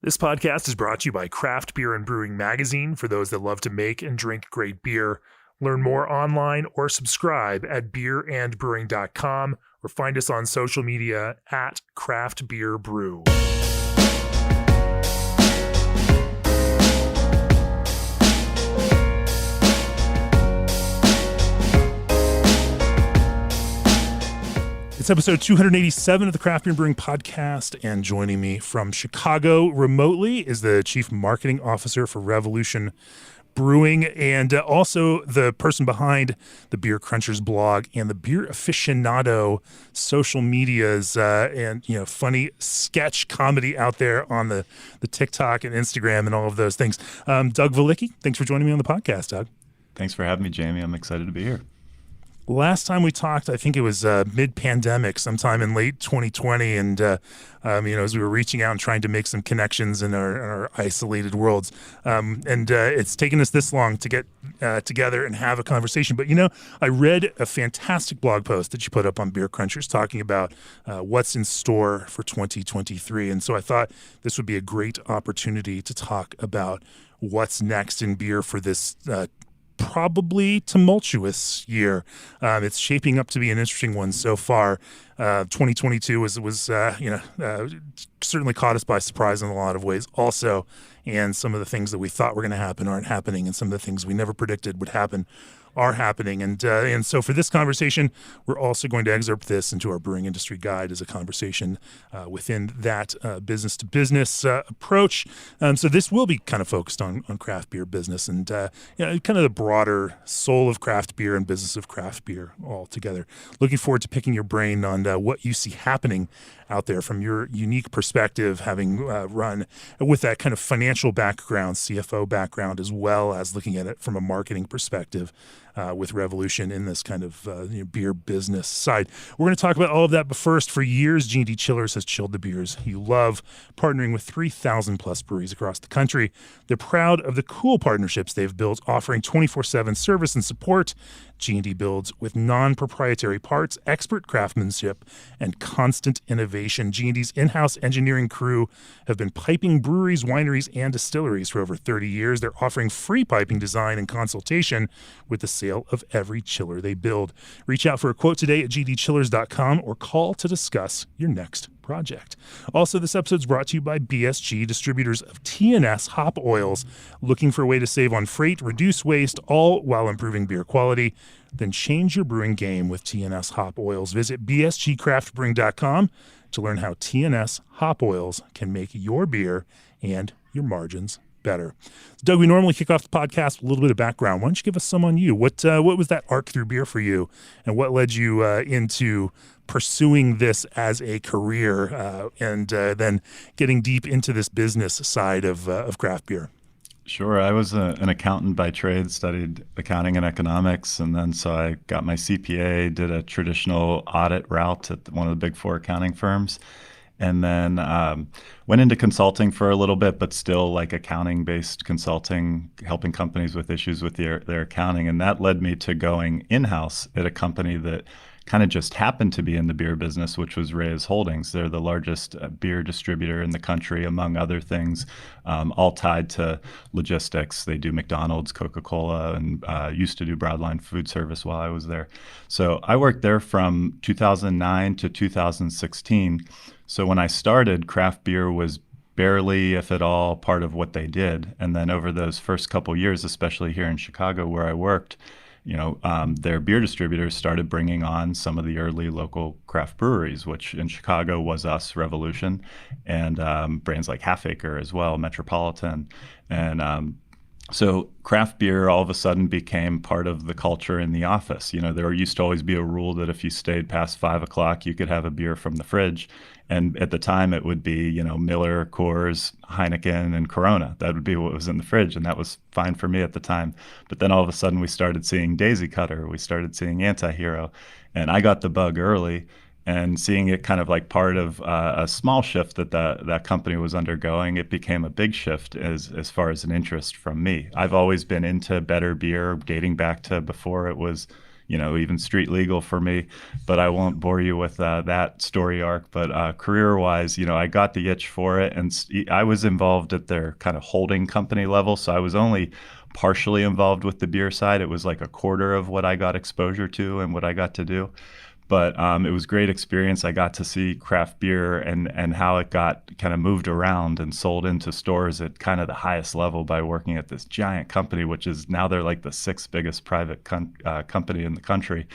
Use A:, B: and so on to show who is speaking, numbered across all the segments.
A: This podcast is brought to you by Craft Beer and Brewing Magazine for those that love to make and drink great beer. Learn more online or subscribe at beerandbrewing.com or find us on social media at Craft Beer Brew. It's episode 287 of the Craft Beer and Brewing Podcast, and joining me from Chicago remotely is the Chief Marketing Officer for Revolution Brewing and also the person behind the Beer Crunchers blog and the Beer Aficionado social medias and funny sketch comedy out there on the TikTok and Instagram and all of those things. Doug Veliky, thanks for joining me on the podcast, Doug.
B: Thanks for having me, Jamie. I'm excited to be here.
A: Last time we talked, I think it was mid-pandemic, sometime in late 2020, and as we were reaching out and trying to make some connections in our isolated worlds, it's taken us this long to get together and have a conversation. But I read a fantastic blog post that you put up on Beer Crunchers talking about what's in store for 2023, and so I thought this would be a great opportunity to talk about what's next in beer for this probably tumultuous year. It's shaping up to be an interesting one so far. 2022 was certainly caught us by surprise in a lot of ways also, and some of the things that we thought were going to happen aren't happening, and some of the things we never predicted would happen are happening. And so for this conversation, we're also going to excerpt this into our Brewing Industry Guide as a conversation within that business-to-business approach. So this will be kind of focused on craft beer business and kind of the broader soul of craft beer and business of craft beer all together. Looking forward to picking your brain on what you see happening out there from your unique perspective, having run with that kind of financial background, CFO background, as well as looking at it from a marketing perspective with Revolution in this kind of beer business side. We're going to talk about all of that, but first, for years, G&D Chillers has chilled the beers you love, partnering with 3,000 plus breweries across the country. They're proud of the cool partnerships they've built, offering 24/7 service and support. G&D builds with non-proprietary parts, expert craftsmanship, and constant innovation. G&D's in-house engineering crew have been piping breweries, wineries, and distilleries for over 30 years. They're offering free piping design and consultation with the sale of every chiller they build. Reach out for a quote today at gdchillers.com or call to discuss your next project. Also, this episode is brought to you by BSG, distributors of TNS hop oils. Looking for a way to save on freight, reduce waste, all while improving beer quality? Then change your brewing game with TNS hop oils. Visit bsgcraftbrewing.com to learn how TNS hop oils can make your beer and your margins better. Doug, we normally kick off the podcast with a little bit of background. Why don't you give us some on you? What was that arc through beer for you, and what led you into pursuing this as a career and then getting deep into this business side of craft beer?
B: Sure. I was an accountant by trade, studied accounting and economics, and then so I got my CPA, did a traditional audit route at one of the big four accounting firms, and then went into consulting for a little bit, but still like accounting-based consulting, helping companies with issues with their accounting. And that led me to going in-house at a company that kind of just happened to be in the beer business, which was Reyes Holdings. They're the largest beer distributor in the country, among other things, all tied to logistics. They do McDonald's, Coca-Cola, and used to do Broadline Food Service while I was there. So I worked there from 2009 to 2016. So when I started, craft beer was barely, if at all, part of what they did. And then over those first couple years, especially here in Chicago where I worked, their beer distributors started bringing on some of the early local craft breweries, which in Chicago was us, Revolution, and brands like Half Acre as well, Metropolitan. And so craft beer all of a sudden became part of the culture in the office. There used to always be a rule that if you stayed past 5 o'clock, you could have a beer from the fridge. And at the time, it would be, Miller, Coors, Heineken, and Corona. That would be what was in the fridge, and that was fine for me at the time. But then all of a sudden, we started seeing Daisy Cutter. We started seeing Anti-Hero. And I got the bug early, and seeing it kind of like part of a small shift that company was undergoing, it became a big shift as far as an interest from me. I've always been into better beer, dating back to before it was even street legal for me. But I won't bore you with that story arc. But career-wise, I got the itch for it, and I was involved at their kind of holding company level, so I was only partially involved with the beer side. It was like a quarter of what I got exposure to and what I got to do. But it was great experience. I got to see craft beer and how it got kind of moved around and sold into stores at kind of the highest level by working at this giant company, which is now they're like the sixth biggest private company in the country.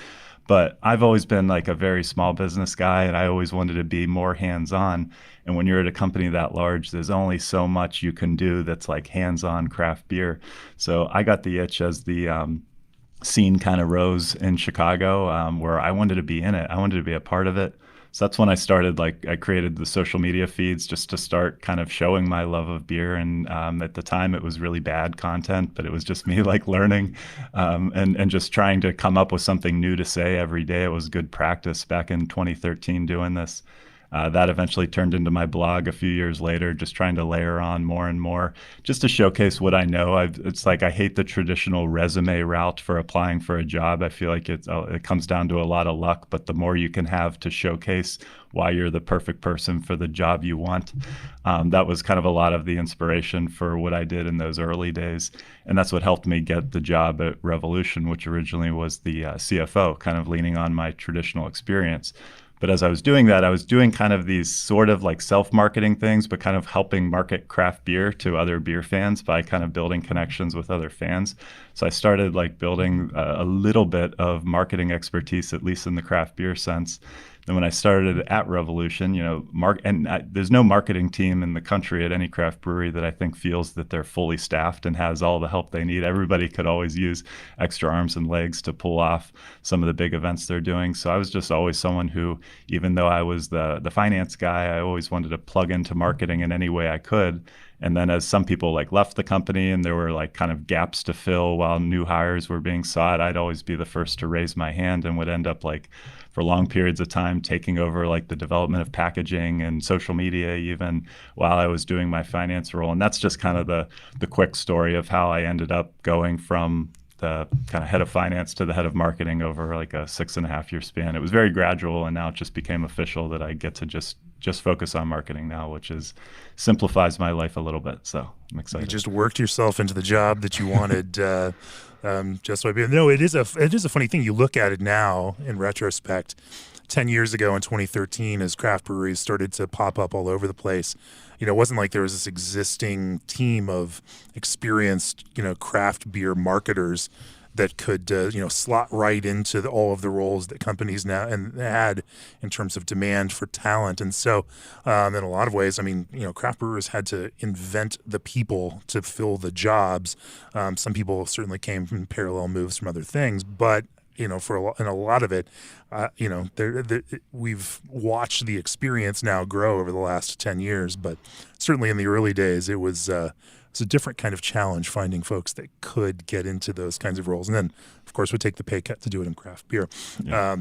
B: But I've always been like a very small business guy, and I always wanted to be more hands-on. And when you're at a company that large, there's only so much you can do that's like hands-on craft beer. So I got the itch as the scene kind of rose in Chicago, where I wanted to be in it. I wanted to be a part of it. So that's when I started, like, I created the social media feeds just to start kind of showing my love of beer. And at the time it was really bad content, but it was just me like learning and just trying to come up with something new to say every day. It was good practice back in 2013 doing this. That eventually turned into my blog a few years later, just trying to layer on more and more, just to showcase what I know. It's like I hate the traditional resume route for applying for a job. I feel like it comes down to a lot of luck, but the more you can have to showcase why you're the perfect person for the job you want. That was kind of a lot of the inspiration for what I did in those early days. And that's what helped me get the job at Revolution, which originally was the CFO, kind of leaning on my traditional experience. But as I was doing that, I was doing kind of these sort of like self-marketing things, but kind of helping market craft beer to other beer fans by kind of building connections with other fans. So I started like building a little bit of marketing expertise, at least in the craft beer sense. Then when I started at Revolution, there's no marketing team in the country at any craft brewery that I think feels that they're fully staffed and has all the help they need. Everybody could always use extra arms and legs to pull off some of the big events they're doing. So I was just always someone who, even though I was the finance guy, I always wanted to plug into marketing in any way I could. And then as some people like left the company and there were like kind of gaps to fill while new hires were being sought, I'd always be the first to raise my hand and would end up like for long periods of time taking over like the development of packaging and social media even while I was doing my finance role. And that's just kind of the quick story of how I ended up going from the kind of head of finance to the head of marketing over like a 6.5 year span. It was very gradual, and now it just became official that I get to just focus on marketing now, which simplifies my life a little bit. So I'm excited.
A: You just worked yourself into the job that you wanted. Just by being, no, it is a funny thing. You look at it now in retrospect. 10 years ago in 2013, as craft breweries started to pop up all over the place, it wasn't like there was this existing team of experienced, craft beer marketers that could, slot right into all of the roles that companies now and had in terms of demand for talent. And so, in a lot of ways, craft brewers had to invent the people to fill the jobs. Some people certainly came from parallel moves from other things, but in a lot of it, we've watched the experience now grow over the last 10 years. But certainly in the early days, it was a different kind of challenge finding folks that could get into those kinds of roles. And then, of course, would take the pay cut to do it in craft beer. Yeah.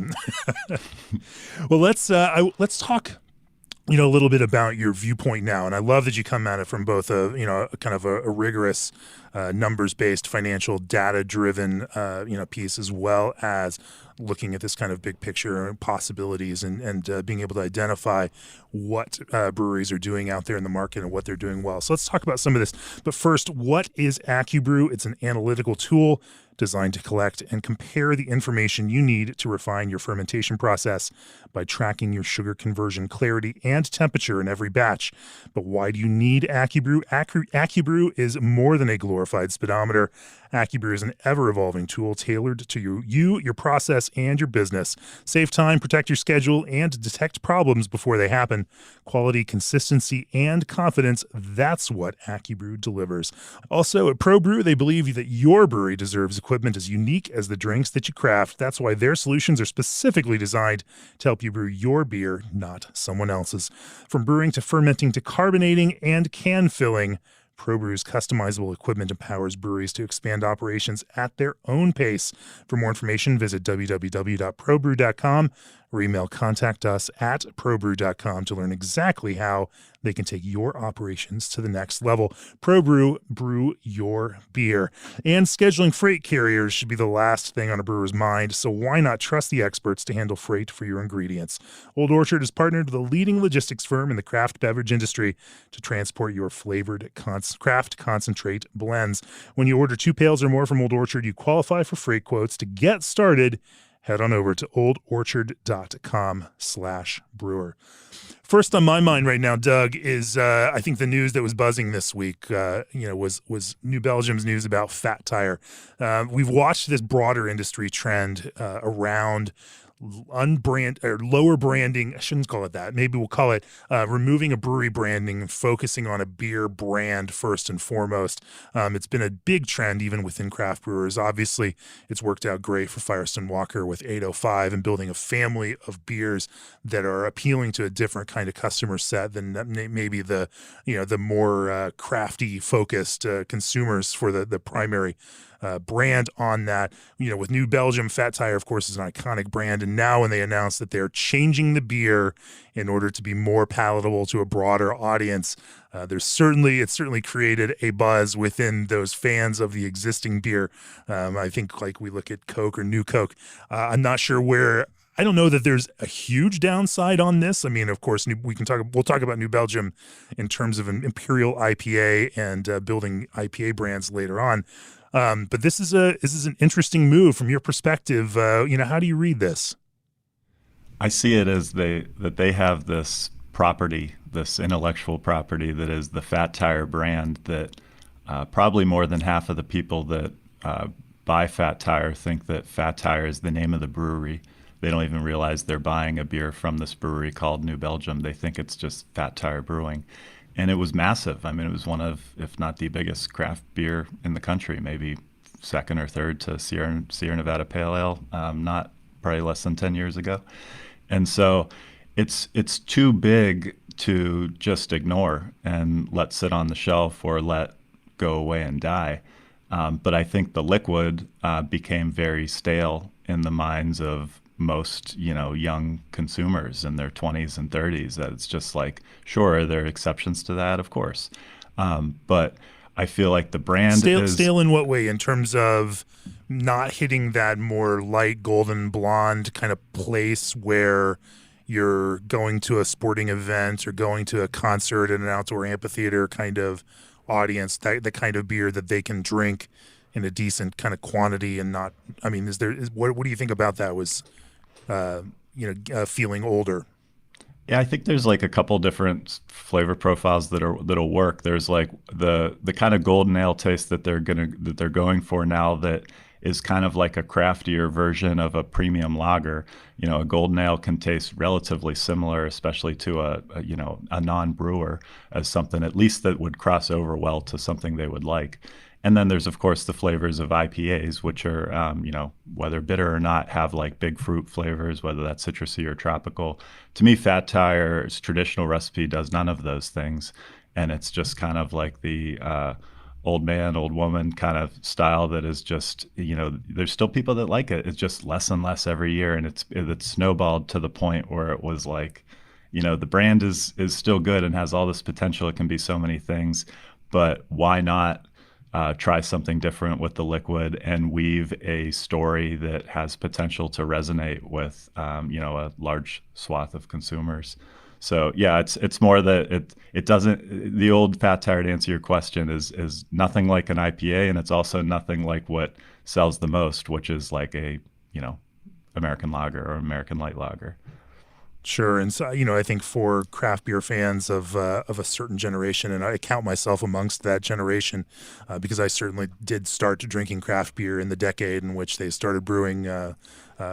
A: Well, let's talk a little bit about your viewpoint now. And I love that you come at it from both a kind of a rigorous numbers-based, financial, data-driven piece, as well as looking at this kind of big picture possibilities and being able to identify what breweries are doing out there in the market and what they're doing well. So let's talk about some of this. But first, what is AccuBrew? It's an analytical tool designed to collect and compare the information you need to refine your fermentation process by tracking your sugar conversion clarity and temperature in every batch. But why do you need AccuBrew? AccuBrew is more than a glorified speedometer. AccuBrew is an ever-evolving tool tailored to you, your process, and your business. Save time, protect your schedule, and detect problems before they happen. Quality, consistency, and confidence, that's what AccuBrew delivers. Also, at ProBrew, they believe that your brewery deserves equipment as unique as the drinks that you craft. That's why their solutions are specifically designed to help you brew your beer, not someone else's. From brewing to fermenting to carbonating and can filling, ProBrew's customizable equipment empowers breweries to expand operations at their own pace. For more information, visit www.probrew.com or email contact us at probrew.com to learn exactly how they can take your operations to the next level. ProBrew, brew your beer. And scheduling freight carriers should be the last thing on a brewer's mind, so why not trust the experts to handle freight for your ingredients? Old Orchard has partnered with a leading logistics firm in the craft beverage industry to transport your flavored craft concentrate blends. When you order 2 pails or more from Old Orchard, you qualify for freight quotes. To get started, head on over to oldorchard.com/brewer. First on my mind right now, Doug, is I think the news that was buzzing this week, was New Belgium's news about Fat Tire. We've watched this broader industry trend around lower branding. I shouldn't call it that. Maybe we'll call it removing a brewery branding and focusing on a beer brand first and foremost. It's been a big trend even within craft brewers. Obviously, it's worked out great for Firestone Walker with 805 and building a family of beers that are appealing to a different kind of customer set than maybe the more crafty focused consumers for the primary brand on that. With New Belgium, Fat Tire, of course, is an iconic brand. And now when they announced that they're changing the beer in order to be more palatable to a broader audience, it's certainly created a buzz within those fans of the existing beer. I think like we look at Coke or New Coke. I'm not sure I don't know that there's a huge downside on this. I mean, of course, we'll talk about New Belgium in terms of an imperial IPA and building IPA brands later on. But this is an interesting move from your perspective. How do you read this?
B: I see it as that they have this property, this intellectual property that is the Fat Tire brand that probably more than half of the people that buy Fat Tire think that Fat Tire is the name of the brewery. They don't even realize they're buying a beer from this brewery called New Belgium. They think it's just Fat Tire Brewing. And it was massive. I mean, it was one of, if not the biggest craft beer in the country, maybe second or third to Sierra Nevada Pale Ale, not probably less than 10 years ago. And so it's too big to just ignore and let sit on the shelf or let go away and die. But I think the liquid became very stale in the minds of most young consumers in their 20s and 30s. That it's just like, sure, there are exceptions to that, of course, but I feel like the brand
A: stale in what way? In terms of not hitting that more light golden blonde kind of place where you're going to a sporting event or going to a concert in an outdoor amphitheater kind of audience, the kind of beer that they can drink in a decent kind of quantity and not. I mean, what do you think about that? Was feeling older?
B: Yeah, I think there's like a couple different flavor profiles that'll work. There's like the kind of golden ale taste that they're going for now that is kind of like a craftier version of a premium lager. A golden ale can taste relatively similar, especially to a non-brewer, as something at least that would cross over well to something they would like. And then there's, of course, the flavors of IPAs, which are, whether bitter or not, have like big fruit flavors, whether that's citrusy or tropical. To me, Fat Tire's traditional recipe does none of those things. And it's just kind of like the old man, old woman kind of style that is just, there's still people that like it. It's just less and less every year. And it's snowballed to the point where it was like, the brand is still good and has all this potential. It can be so many things, but why not try something different with the liquid and weave a story that has potential to resonate with a large swath of consumers. So yeah, it's more that it doesn't. The old Fat Tire, to answer your question, is nothing like an IPA, and it's also nothing like what sells the most, which is like a American lager or American light lager.
A: Sure, and so I think for craft beer fans of a certain generation, and I count myself amongst that generation, because I certainly did start drinking craft beer in the decade in which they started brewing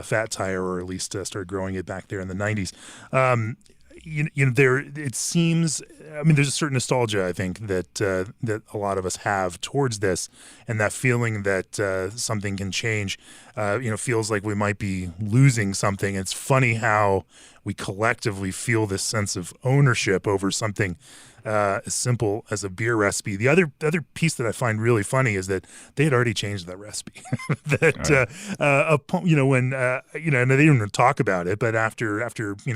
A: Fat Tire, or at least started growing it back there in the '90s. It seems. I mean, there's a certain nostalgia, I think, that a lot of us have towards this, and that feeling that something can change. Feels like we might be losing something. It's funny how we collectively feel this sense of ownership over something as simple as a beer recipe. The other piece that I find really funny is that they had already changed that recipe.
B: All right.
A: When and they didn't even talk about it, but after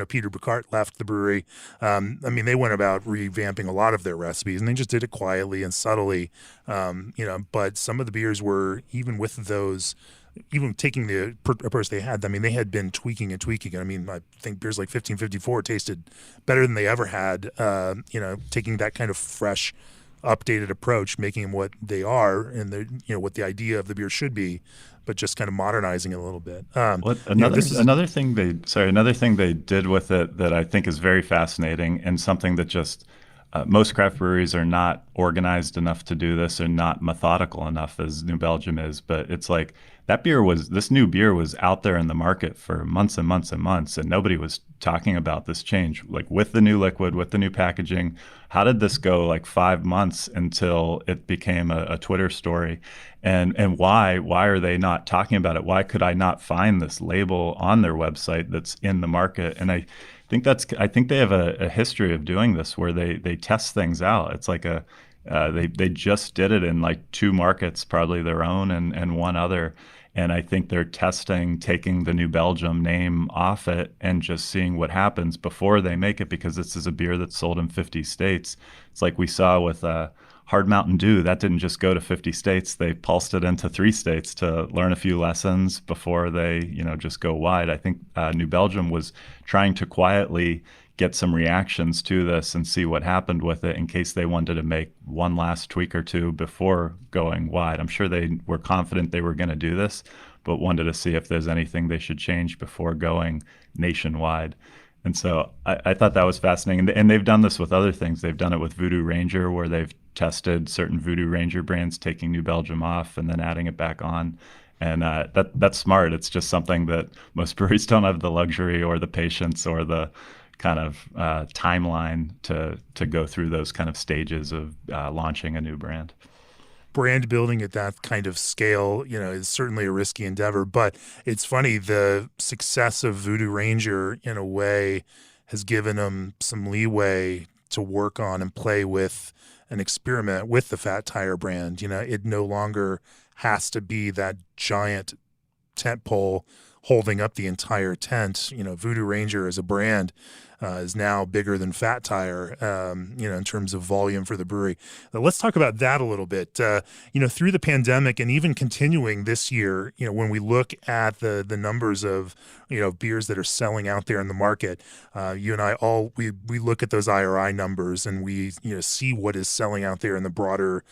A: Peter Bacart left the brewery, they went about revamping a lot of their recipes, and they just did it quietly and subtly. But some of the beers were, even with those, even taking the approach they had, they had been tweaking and tweaking. I think beers like 1554 tasted better than they ever had. Taking that kind of fresh, updated approach, making them what they are, and what the idea of the beer should be, but just kind of modernizing it a little bit.
B: What
A: This is
B: another thing they did with it that I think is very fascinating, and something that just most craft breweries are not organized enough to do this, or not methodical enough as New Belgium is. But it's like this new beer was out there in the market for months and months and months, and nobody was talking about this change. Like, with the new liquid, with the new packaging, how did this go like 5 months until it became a Twitter story? And why are they not talking about it? Why could I not find this label on their website that's in the market? And I think they have a history of doing this, where they test things out. It's like they just did it in like 2 markets, probably their own and one other. And I think they're testing taking the New Belgium name off it and just seeing what happens before they make it, because this is a beer that's sold in 50 states. It's like we saw with Hard Mountain Dew. That didn't just go to 50 states. They pulsed it into 3 states to learn a few lessons before they, just go wide. I think New Belgium was trying to quietly get some reactions to this and see what happened with it, in case they wanted to make one last tweak or two before going wide. I'm sure they were confident they were going to do this, but wanted to see if there's anything they should change before going nationwide. And so I thought that was fascinating. And they've done this with other things. They've done it with Voodoo Ranger, where they've tested certain Voodoo Ranger brands, taking New Belgium off and then adding it back on. And that's smart. It's just something that most breweries don't have the luxury or the patience or the kind of timeline to go through those kind of stages of launching a new brand.
A: brand building at that kind of scale, is certainly a risky endeavor. But it's funny, the success of Voodoo Ranger, in a way, has given them some leeway to work on and play with and experiment with the Fat Tire brand. It no longer has to be that giant tent pole holding up the entire tent. Voodoo Ranger as a brand is now bigger than Fat Tire, in terms of volume for the brewery. Now, let's talk about that a little bit. Through the pandemic and even continuing this year, when we look at the numbers of, beers that are selling out there in the market, you and I we look at those IRI numbers, and we, see what is selling out there in the broader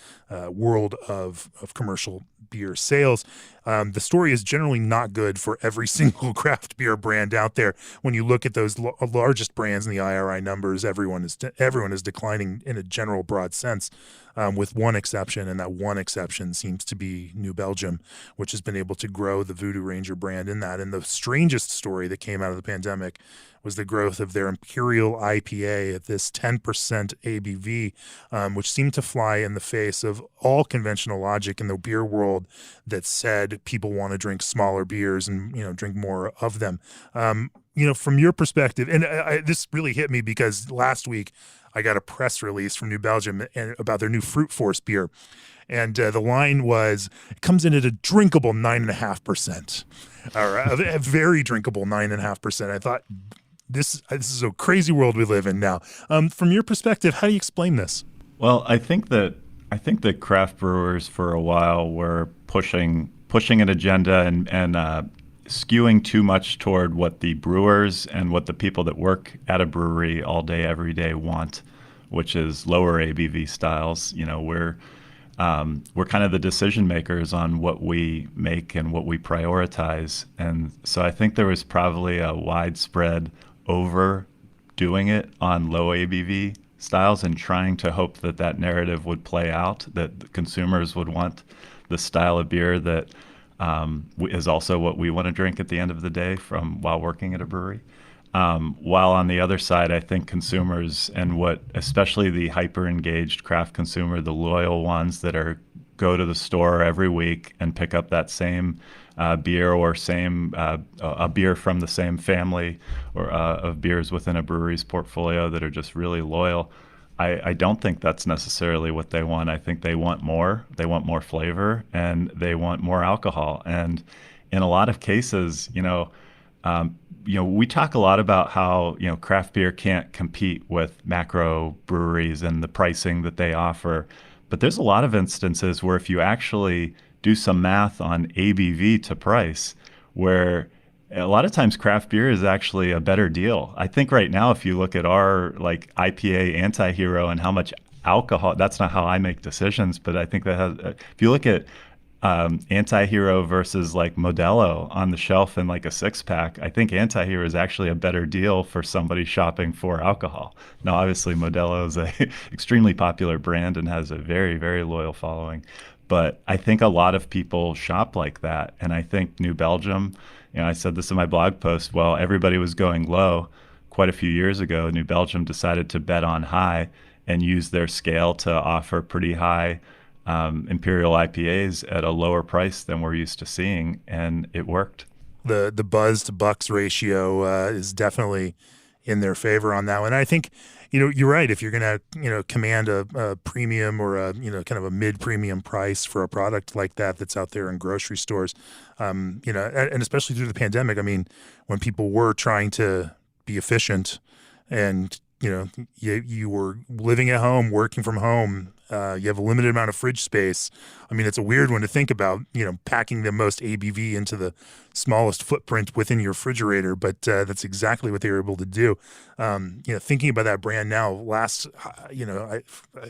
A: world of commercial beer sales. The story is generally not good for every single craft beer brand out there. When you look at those largest brands in the IRI numbers, everyone is declining in a general broad sense, with one exception, and that one exception seems to be New Belgium, which has been able to grow the Voodoo Ranger brand in that. And the strangest story that came out of the pandemic was the growth of their Imperial IPA at this 10% ABV, which seemed to fly in the face of all conventional logic in the beer world that said people want to drink smaller beers and, drink more of them. From your perspective, and this really hit me because last week I got a press release from New Belgium about their new Fruit Force beer. And the line was, it comes in at a drinkable 9.5%, or a very drinkable 9.5%. I thought, this is a crazy world we live in now. From your perspective, how do you explain this?
B: Well, I think that craft brewers for a while were pushing an agenda and skewing too much toward what the brewers and what the people that work at a brewery all day, every day want, which is lower ABV styles. We're kind of the decision makers on what we make and what we prioritize. And so I think there was probably a widespread overdoing it on low ABV styles and trying to hope that narrative would play out, that the consumers would want the style of beer that is also what we want to drink at the end of the day while working at a brewery. While on the other side, I think consumers, and especially the hyper-engaged craft consumer, the loyal ones that go to the store every week and pick up that same beer or a beer from the same family or of beers within a brewery's portfolio that are just really loyal. I don't think that's necessarily what they want. I think they want more. They want more flavor and they want more alcohol. And in a lot of cases, we talk a lot about how craft beer can't compete with macro breweries and the pricing that they offer, but there's a lot of instances where if you actually do some math on ABV to price, where a lot of times craft beer is actually a better deal. I think right now, if you look at our like IPA anti-hero and how much alcohol, that's not how I make decisions, but I think that has, if you look at anti-hero versus like Modelo on the shelf in like a six pack, I think anti-hero is actually a better deal for somebody shopping for alcohol. Now, obviously Modelo is a extremely popular brand and has a very, very loyal following. But I think a lot of people shop like that. And I think New Belgium, I said this in my blog post, well, everybody was going low quite a few years ago. New Belgium decided to bet on high and use their scale to offer pretty high imperial IPAs at a lower price than we're used to seeing, and it worked.
A: The buzz to bucks ratio is definitely in their favor on that one. I think you're right. If you're gonna command a premium or a kind of a mid premium price for a product like that that's out there in grocery stores, and especially through the pandemic. I mean, when people were trying to be efficient and you were living at home, working from home. You have a limited amount of fridge space. I mean, it's a weird one to think about, packing the most ABV into the smallest footprint within your refrigerator, but that's exactly what they were able to do. Thinking about that brand now, I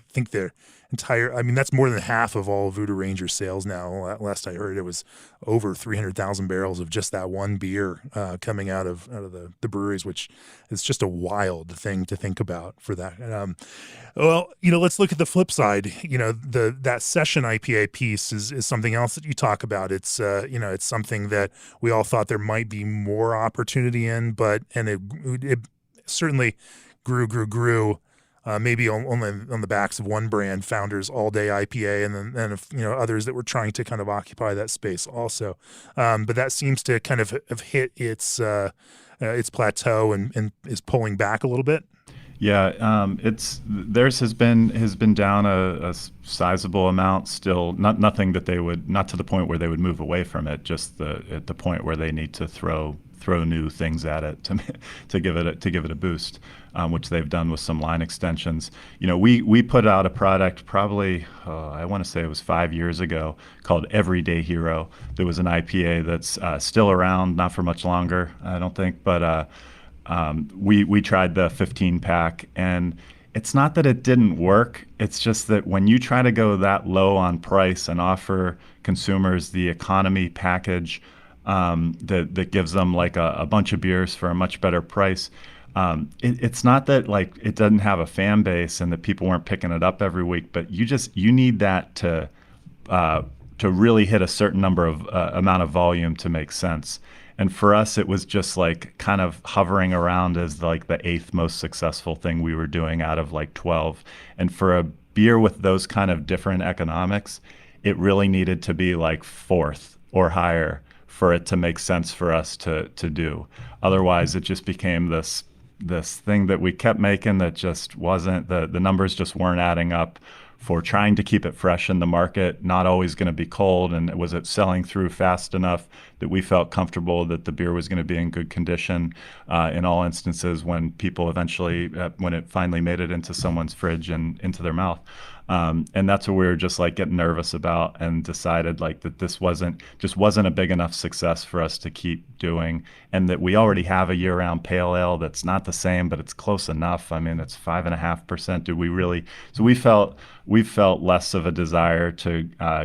A: think their entire, I mean, that's more than half of all Voodoo Ranger sales now. Last I heard, it was over 300,000 barrels of just that one beer coming out of the breweries, which is just a wild thing to think about for that. Well, let's look at the flip side. That session IPA piece is something else that you talk about. It's it's something that we all thought there might be more opportunity in, and it certainly grew. Maybe only on the backs of one brand, Founders All Day IPA, and then others that were trying to kind of occupy that space also. But that seems to kind of have hit its plateau and is pulling back a little bit.
B: Yeah, it's theirs has been down a sizable amount. Still, nothing that they would, not to the point where they would move away from it. Just at the point where they need to throw new things at it to give it a boost, which they've done with some line extensions. We put out a product probably I want to say it was 5 years ago called Everyday Hero. There was an IPA that's still around, not for much longer, I don't think, but. We tried the 15 pack, and it's not that it didn't work. It's just that when you try to go that low on price and offer consumers the economy package that gives them like a bunch of beers for a much better price, it's not that like it doesn't have a fan base and that people weren't picking it up every week, but you need that to really hit a certain number of amount of volume to make sense. And for us, it was just like kind of hovering around as like the eighth most successful thing we were doing out of like 12. And for a beer with those kind of different economics, it really needed to be like fourth or higher for it to make sense for us to do. Otherwise, it just became this thing that we kept making that just wasn't, the numbers just weren't adding up for trying to keep it fresh in the market, not always going to be cold, and was it selling through fast enough that we felt comfortable that the beer was going to be in good condition in all instances when people eventually, when it finally made it into someone's fridge and into their mouth. And that's what we were just like getting nervous about, and decided like that this wasn't a big enough success for us to keep doing, and that we already have a year-round pale ale that's not the same, but it's close enough. I mean, it's 5.5%. Do we really? So we felt less of a desire to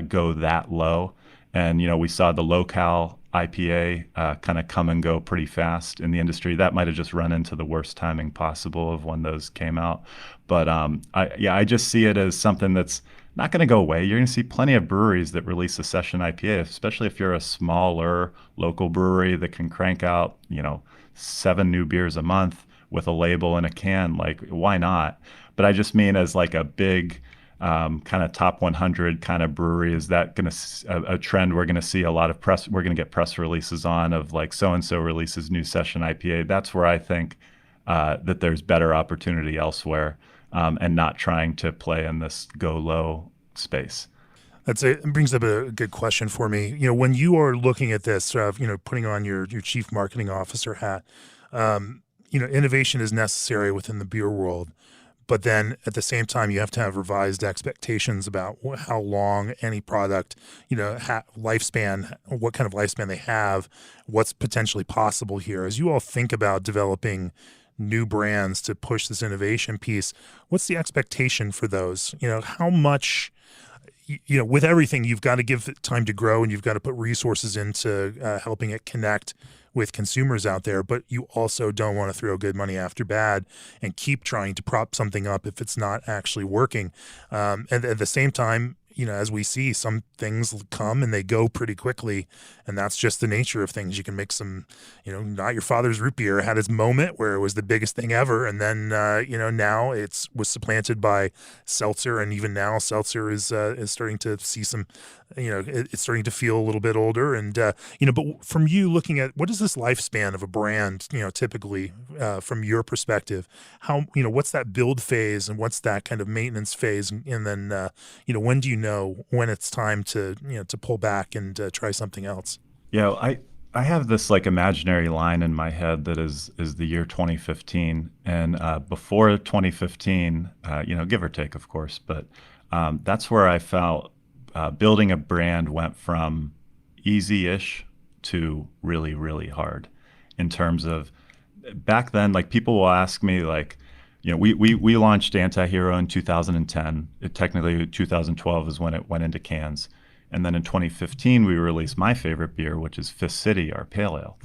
B: go that low, and we saw the low-cal IPA kind of come and go pretty fast in the industry. That might have just run into the worst timing possible of when those came out. But I just see it as something that's not going to go away. You're going to see plenty of breweries that release a session IPA, especially if you're a smaller local brewery that can crank out, 7 new beers a month with a label and a can. Like, why not? But I just mean as like a big kind of top 100 kind of brewery, is that going to a trend we're going to see a lot of press? We're going to get press releases on of like so-and-so releases new session IPA. That's where I think that there's better opportunity elsewhere. and not trying to play in this go low space.
A: It brings up a good question for me. When you are looking at this, putting on your chief marketing officer hat, innovation is necessary within the beer world. But then at the same time, you have to have revised expectations about how long any product, lifespan, what kind of lifespan they have, what's potentially possible here. As you all think about developing new brands to push this innovation piece, what's the expectation for those? How much, with everything, you've got to give it time to grow and you've got to put resources into helping it connect with consumers out there, but you also don't want to throw good money after bad and keep trying to prop something up if it's not actually working. And at the same time, as we see, some things come and they go pretty quickly, and that's just the nature of things. You can make some, Not Your Father's Root Beer had its moment where it was the biggest thing ever, and then now was supplanted by seltzer, and even now seltzer is starting to see some, it's starting to feel a little bit older, and but from you looking at what is this lifespan of a brand, typically from your perspective, how what's that build phase and what's that kind of maintenance phase, and then when do you know when it's time to to pull back and try something else?
B: Yeah, I have this like imaginary line in my head that is the year 2015, and before 2015, give or take, of course, but that's where I felt building a brand went from easy-ish to really, really hard in terms of back then, like people will ask me like, we launched Anti-Hero in 2010. Technically 2012 is when it went into cans. And then in 2015, we released my favorite beer, which is Fist City, our pale ale.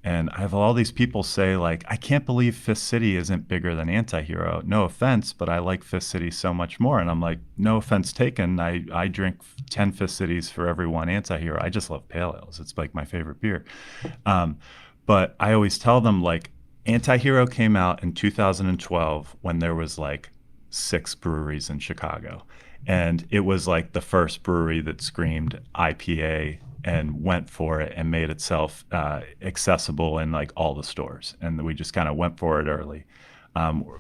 B: And I have all these people say like, I can't believe Fist City isn't bigger than Anti-Hero. No offense, but I like Fist City so much more. And I'm like, no offense taken. I drink 10 Fist Cities for every one Anti-Hero. I just love pale ales. It's like my favorite beer. But I always tell them like, Anti-Hero came out in 2012 when there was like 6 breweries in Chicago. And it was like the first brewery that screamed IPA and went for it and made itself accessible in like all the stores. And we just kind of went for it early.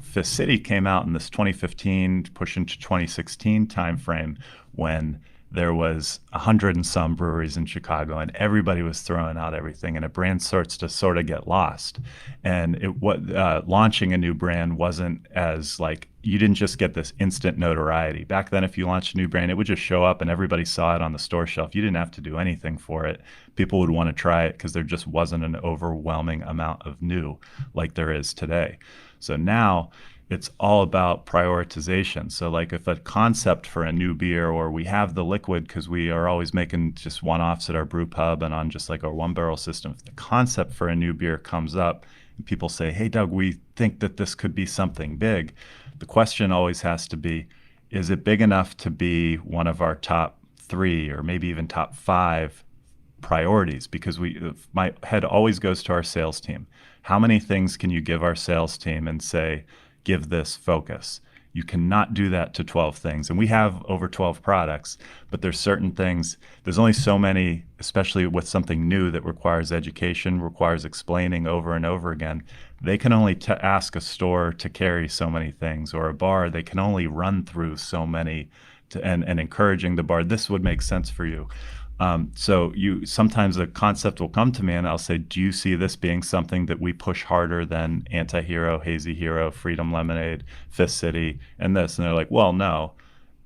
B: Fist City came out in this 2015, push into 2016 timeframe when there was 100 and some breweries in Chicago and everybody was throwing out everything, and a brand starts to sort of get lost. And launching a new brand wasn't as like, you didn't just get this instant notoriety. Back then, if you launched a new brand, it would just show up and everybody saw it on the store shelf. You didn't have to do anything for it. People would want to try it because there just wasn't an overwhelming amount of new like there is today. So now it's all about prioritization. So like if a concept for a new beer, or we have the liquid because we are always making just one-offs at our brew pub and on just like our one barrel system, if the concept for a new beer comes up and people say, hey, Doug, we think that this could be something big. The question always has to be, is it big enough to be one of our top 3 or maybe even top 5 priorities? Because my head always goes to our sales team. How many things can you give our sales team and say, give this focus? You cannot do that to 12 things. And we have over 12 products, but there's certain things, there's only so many, especially with something new that requires education, requires explaining over and over again. They can only ask a store to carry so many things, or a bar, they can only run through so many and encouraging the bar, this would make sense for you. So sometimes a concept will come to me and I'll say, do you see this being something that we push harder than Anti-Hero, Hazy Hero, Freedom Lemonade, Fist City, and this? And they're like, well, no.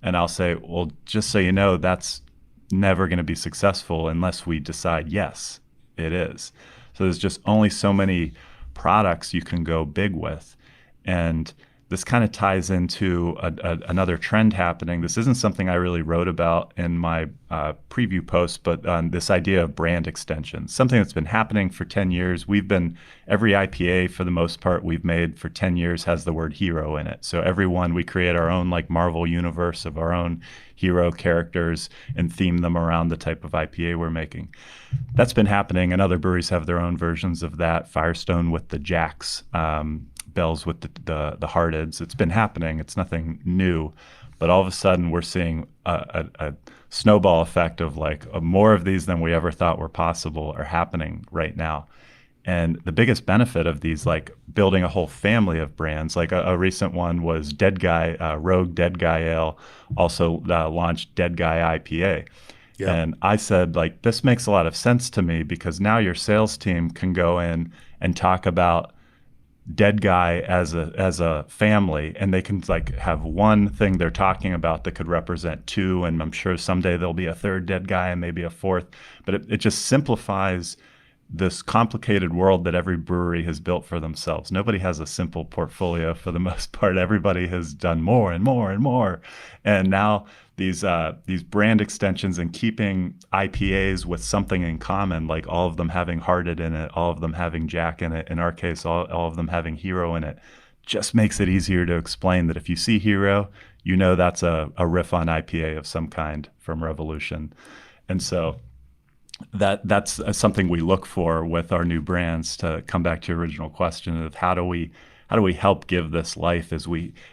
B: And I'll say, well, just so you know, that's never going to be successful unless we decide, yes, it is. So there's just only so many products you can go big with. And this kind of ties into another trend happening. This isn't something I really wrote about in my preview post, but this idea of brand extension, something that's been happening for 10 years. Every IPA for the most part we've made for 10 years has the word hero in it. So we create our own like Marvel universe of our own hero characters and theme them around the type of IPA we're making. That's been happening, and other breweries have their own versions of that. Firestone with the Jacks, Bells with the Hearteds. It's been happening. It's nothing new, but all of a sudden we're seeing a snowball effect of like more of these than we ever thought were possible are happening right now. And the biggest benefit of these, like building a whole family of brands, like a recent one was Dead Guy, Rogue Dead Guy Ale, also launched Dead Guy IPA.
A: Yeah.
B: And I said, like, this makes a lot of sense to me because now your sales team can go in and talk about Dead Guy as a family, and they can like have one thing they're talking about that could represent two, and I'm sure someday there'll be a third Dead Guy and maybe a fourth. But it just simplifies this complicated world that every brewery has built for themselves. Nobody has a simple portfolio for the most part. Everybody has done more and more and more. And now these brand extensions and keeping IPAs with something in common, like all of them having Hearted in it, all of them having Jack in it, in our case, all of them having Hero in it, just makes it easier to explain that if you see Hero, you know that's a riff on IPA of some kind from Revolution. And so that's something we look for with our new brands. To come back to your original question of how do we help give this life, is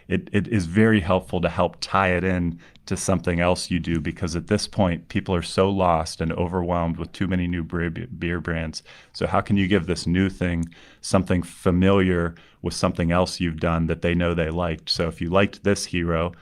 B: it is very helpful to help tie it in to something else you do, because at this point people are so lost and overwhelmed with too many new beer brands. So how can you give this new thing something familiar with something else you've done that they know they liked? So if you liked this Hero,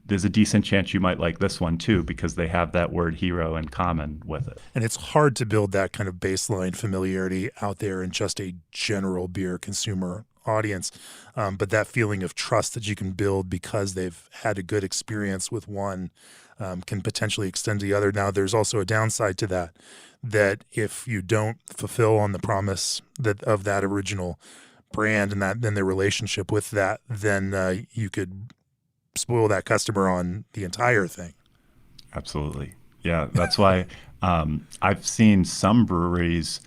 B: there's a decent chance you might like this one too, because they have that word hero in common with it.
A: And it's hard to build that kind of baseline familiarity out there in just a general beer consumer audience. But that feeling of trust that you can build because they've had a good experience with one can potentially extend to the other. Now, there's also a downside to that, that if you don't fulfill on the promise that of that original brand and that then their relationship with that, then you could spoil that customer on the entire thing.
B: Absolutely. Yeah, that's why I've seen some breweries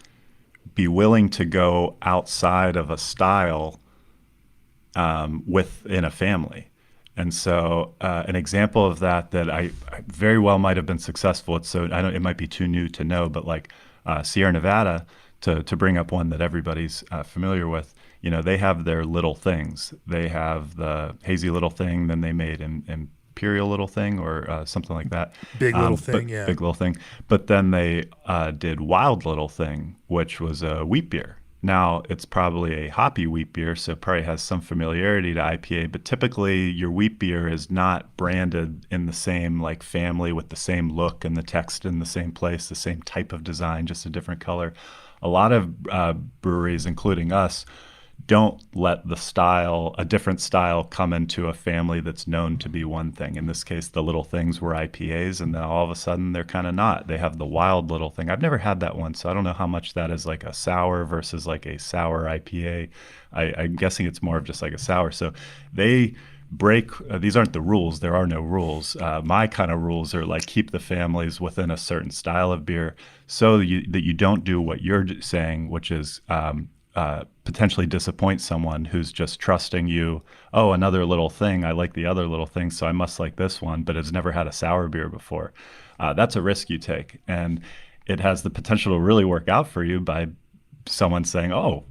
B: be willing to go outside of a style within a family. And so an example of that I very well might have been successful at, so I don't, it might be too new to know, but like Sierra Nevada, to bring up one that everybody's familiar with, you know, they have their little things. They have the hazy little thing, then they made an imperial little thing or something like that.
A: Big little thing, yeah.
B: Big little thing. But then they did wild little thing, which was a wheat beer. Now it's probably a hoppy wheat beer, so it probably has some familiarity to IPA, but typically your wheat beer is not branded in the same like family with the same look and the text in the same place, the same type of design, just a different color. A lot of breweries, including us, don't let the style, a different style, come into a family that's known to be one thing. In this case, the little things were IPAs, and then all of a sudden they're kind of not. They have the wild little thing. I've never had that one, so I don't know how much that is like a sour versus like a sour IPA. I'm guessing it's more of just like a sour. So they break, these aren't the rules. There are no rules. My kind of rules are like keep the families within a certain style of beer so that you don't do what you're saying, which is potentially disappoint someone who's just trusting you. Oh, another little thing. I like the other little thing, so I must like this one, but has never had a sour beer before. That's a risk you take. And it has the potential to really work out for you by someone saying, oh,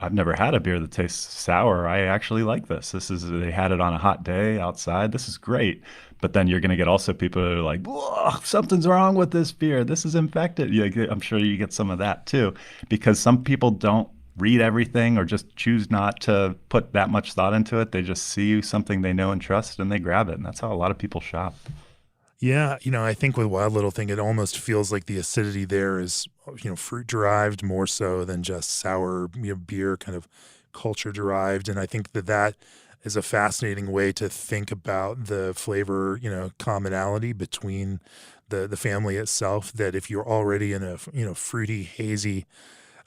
B: I've never had a beer that tastes sour. I actually like this. They had it on a hot day outside. This is great. But then you're going to get also people who are like, whoa, something's wrong with this beer. This is infected. I'm sure you get some of that too, because some people don't read everything or just choose not to put that much thought into it. They just see something they know and trust and they grab it. And that's how a lot of people shop.
A: Yeah, I think with Wild Little Thing, it almost feels like the acidity there is, fruit derived more so than just sour, beer kind of culture derived. And I think that is a fascinating way to think about the flavor, commonality between the family itself. That if you're already in a, fruity, hazy,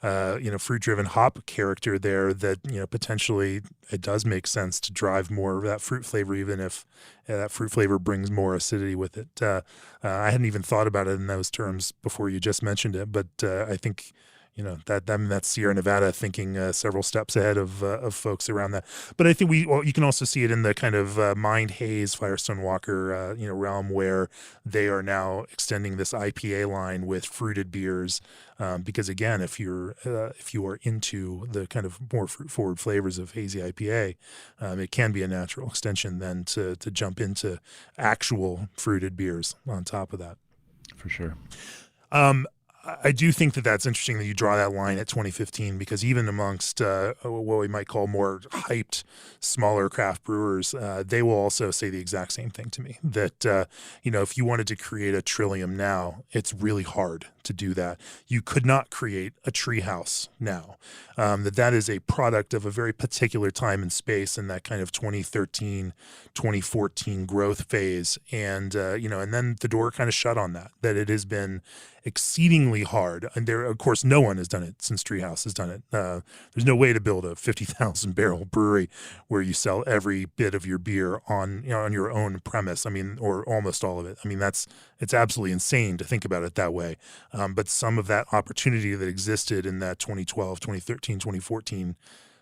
A: fruit-driven hop character there, that, potentially it does make sense to drive more of that fruit flavor, even if that fruit flavor brings more acidity with it. I hadn't even thought about it in those terms before you just mentioned it, but I think, that's Sierra Nevada thinking several steps ahead of folks around that. But I think you can also see it in the kind of Mind Haze, Firestone Walker, realm, where they are now extending this IPA line with fruited beers. Because again, if you are into the kind of more fruit forward flavors of hazy IPA, it can be a natural extension then to jump into actual fruited beers on top of that.
B: For sure.
A: I do think that that's interesting that you draw that line at 2015, because even amongst what we might call more hyped, smaller craft brewers, they will also say the exact same thing to me. That if you wanted to create a Trillium now, it's really hard to do that. You could not create a treehouse now. That is a product of a very particular time and space in that kind of 2013, 2014 growth phase, and then the door kind of shut on that. That it has been exceedingly hard, and there, of course, no one has done it since Treehouse has done it. There's no way to build a 50,000 barrel brewery where you sell every bit of your beer on your own premise. I mean, or almost all of it. I mean, it's absolutely insane to think about it that way. But some of that opportunity that existed in that 2012, 2013, 2014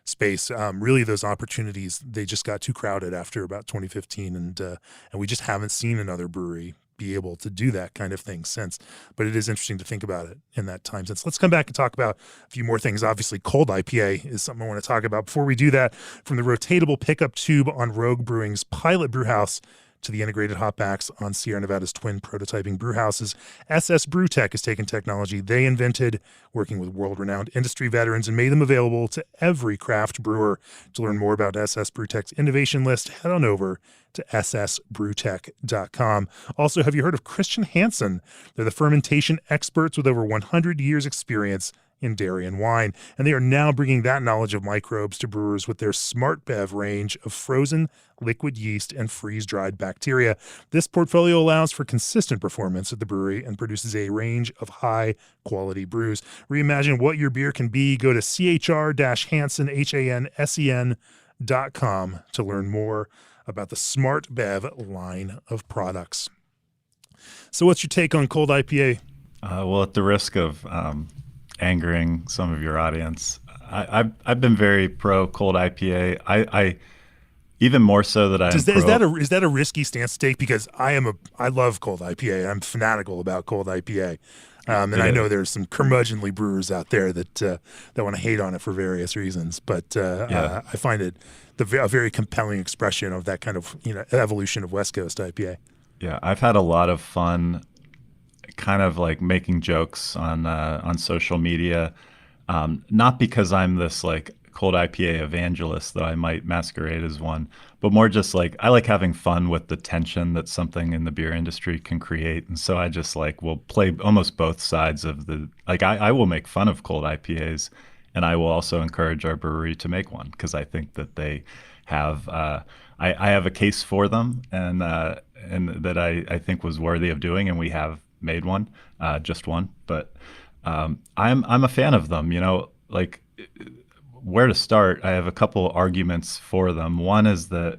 A: space, really those opportunities, they just got too crowded after about 2015, and we just haven't seen another brewery be able to do that kind of thing since. But it is interesting to think about it in that time since. Let's come back and talk about a few more things. Obviously, cold IPA is something I want to talk about. Before we do that, from the rotatable pickup tube on Rogue Brewing's pilot brewhouse to the integrated hopbacks on Sierra Nevada's twin prototyping brewhouses, SS Brewtech has taken technology they invented, working with world-renowned industry veterans, and made them available to every craft brewer. To learn more about SS Brewtech's innovation list, head on over to ssbrewtech.com. Also, have you heard of Christian Hansen? They're the fermentation experts with over 100 years experience in dairy and wine, and they are now bringing that knowledge of microbes to brewers with their Smart Bev range of frozen liquid yeast and freeze-dried bacteria. This portfolio allows for consistent performance at the brewery and produces a range of high-quality brews. Reimagine what your beer can be. Go to chr-hansen, HANSEN.com to learn more about the Smart Bev line of products. So what's your take on cold IPA?
B: Well, at the risk of angering some of your audience, I've been very pro cold IPA. I even more so that
A: is that a risky stance to take? Because I love cold IPA. I'm fanatical about cold IPA. And I know there's some curmudgeonly brewers out there that want to hate on it for various reasons, but I find it a very compelling expression of that kind of evolution of West Coast IPA.
B: Yeah, I've had a lot of fun, kind of like making jokes on social media, not because I'm this like cold IPA evangelist, though I might masquerade as one, but more just like I like having fun with the tension that something in the beer industry can create. And so I just like will play almost both sides of the, like I will make fun of cold IPAs, and I will also encourage our brewery to make one because I think that they have, I have a case for them, and that I think was worthy of doing, and we have made one, just one, but I'm a fan of them. Like where to start, I have a couple arguments for them. One is that,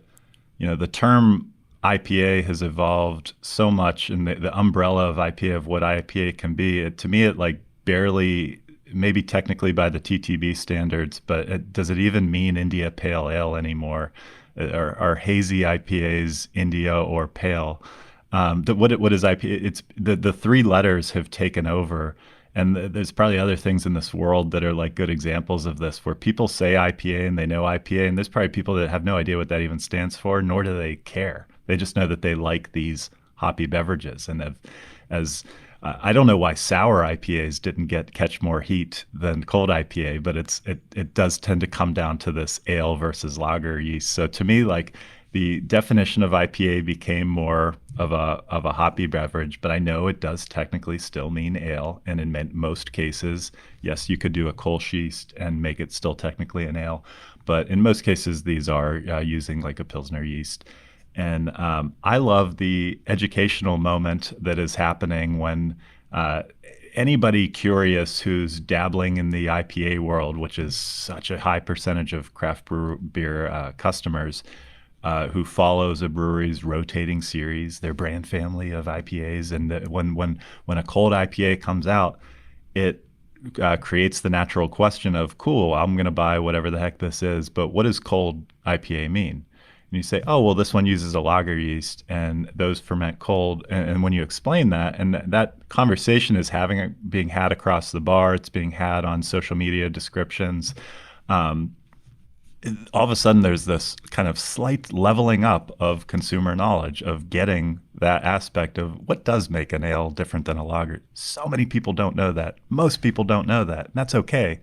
B: the term IPA has evolved so much, and the umbrella of IPA, of what IPA can be. To me, it like barely, maybe technically by the TTB standards, but does it even mean India Pale Ale anymore? Are hazy IPAs India or pale? What is IPA? It's the three letters have taken over. And there's probably other things in this world that are like good examples of this, where people say IPA and they know IPA, and there's probably people that have no idea what that even stands for, nor do they care. They just know that they like these hoppy beverages. And I don't know why sour IPAs didn't catch more heat than cold IPA, but it does tend to come down to this ale versus lager yeast. So to me, like, the definition of IPA became more of a hoppy beverage, but I know it does technically still mean ale. And in most cases, yes, you could do a Kolsch yeast and make it still technically an ale. But in most cases, these are using like a Pilsner yeast. And I love the educational moment that is happening when anybody curious who's dabbling in the IPA world, which is such a high percentage of craft beer customers, who follows a brewery's rotating series, their brand family of IPAs. And when a cold IPA comes out, it creates the natural question of, cool, I'm going to buy whatever the heck this is, but what does cold IPA mean? And you say, oh, well, this one uses a lager yeast and those ferment cold. And when you explain that, and that conversation is being had across the bar, it's being had on social media descriptions, all of a sudden there's this kind of slight leveling up of consumer knowledge, of getting that aspect of what does make an ale different than a lager. So many people don't know that. Most people don't know that. And that's okay.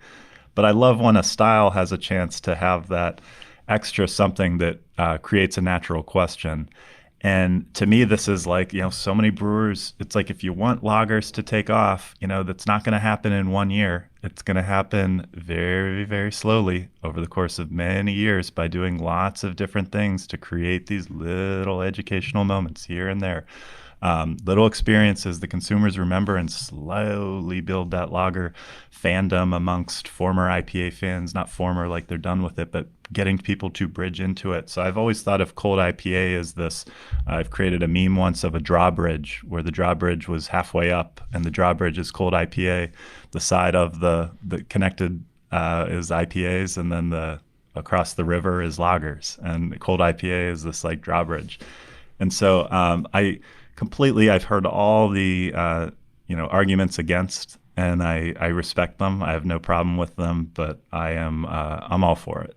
B: But I love when a style has a chance to have that extra something that creates a natural question. And to me, this is like, so many brewers, it's like if you want lagers to take off, that's not going to happen in 1 year. It's going to happen very, very slowly over the course of many years by doing lots of different things to create these little educational moments here and there. Little experiences the consumers remember and slowly build that lager fandom amongst former IPA fans, not former like they're done with it, but getting people to bridge into it. So I've always thought of cold IPA as this. I've created a meme once of a drawbridge where the drawbridge was halfway up and the drawbridge is cold IPA. The side of the connected is IPAs, and then the across the river is lagers, and cold IPA is this like drawbridge. And so I've heard all the arguments against, and I respect them. I have no problem with them, but I'm all for it.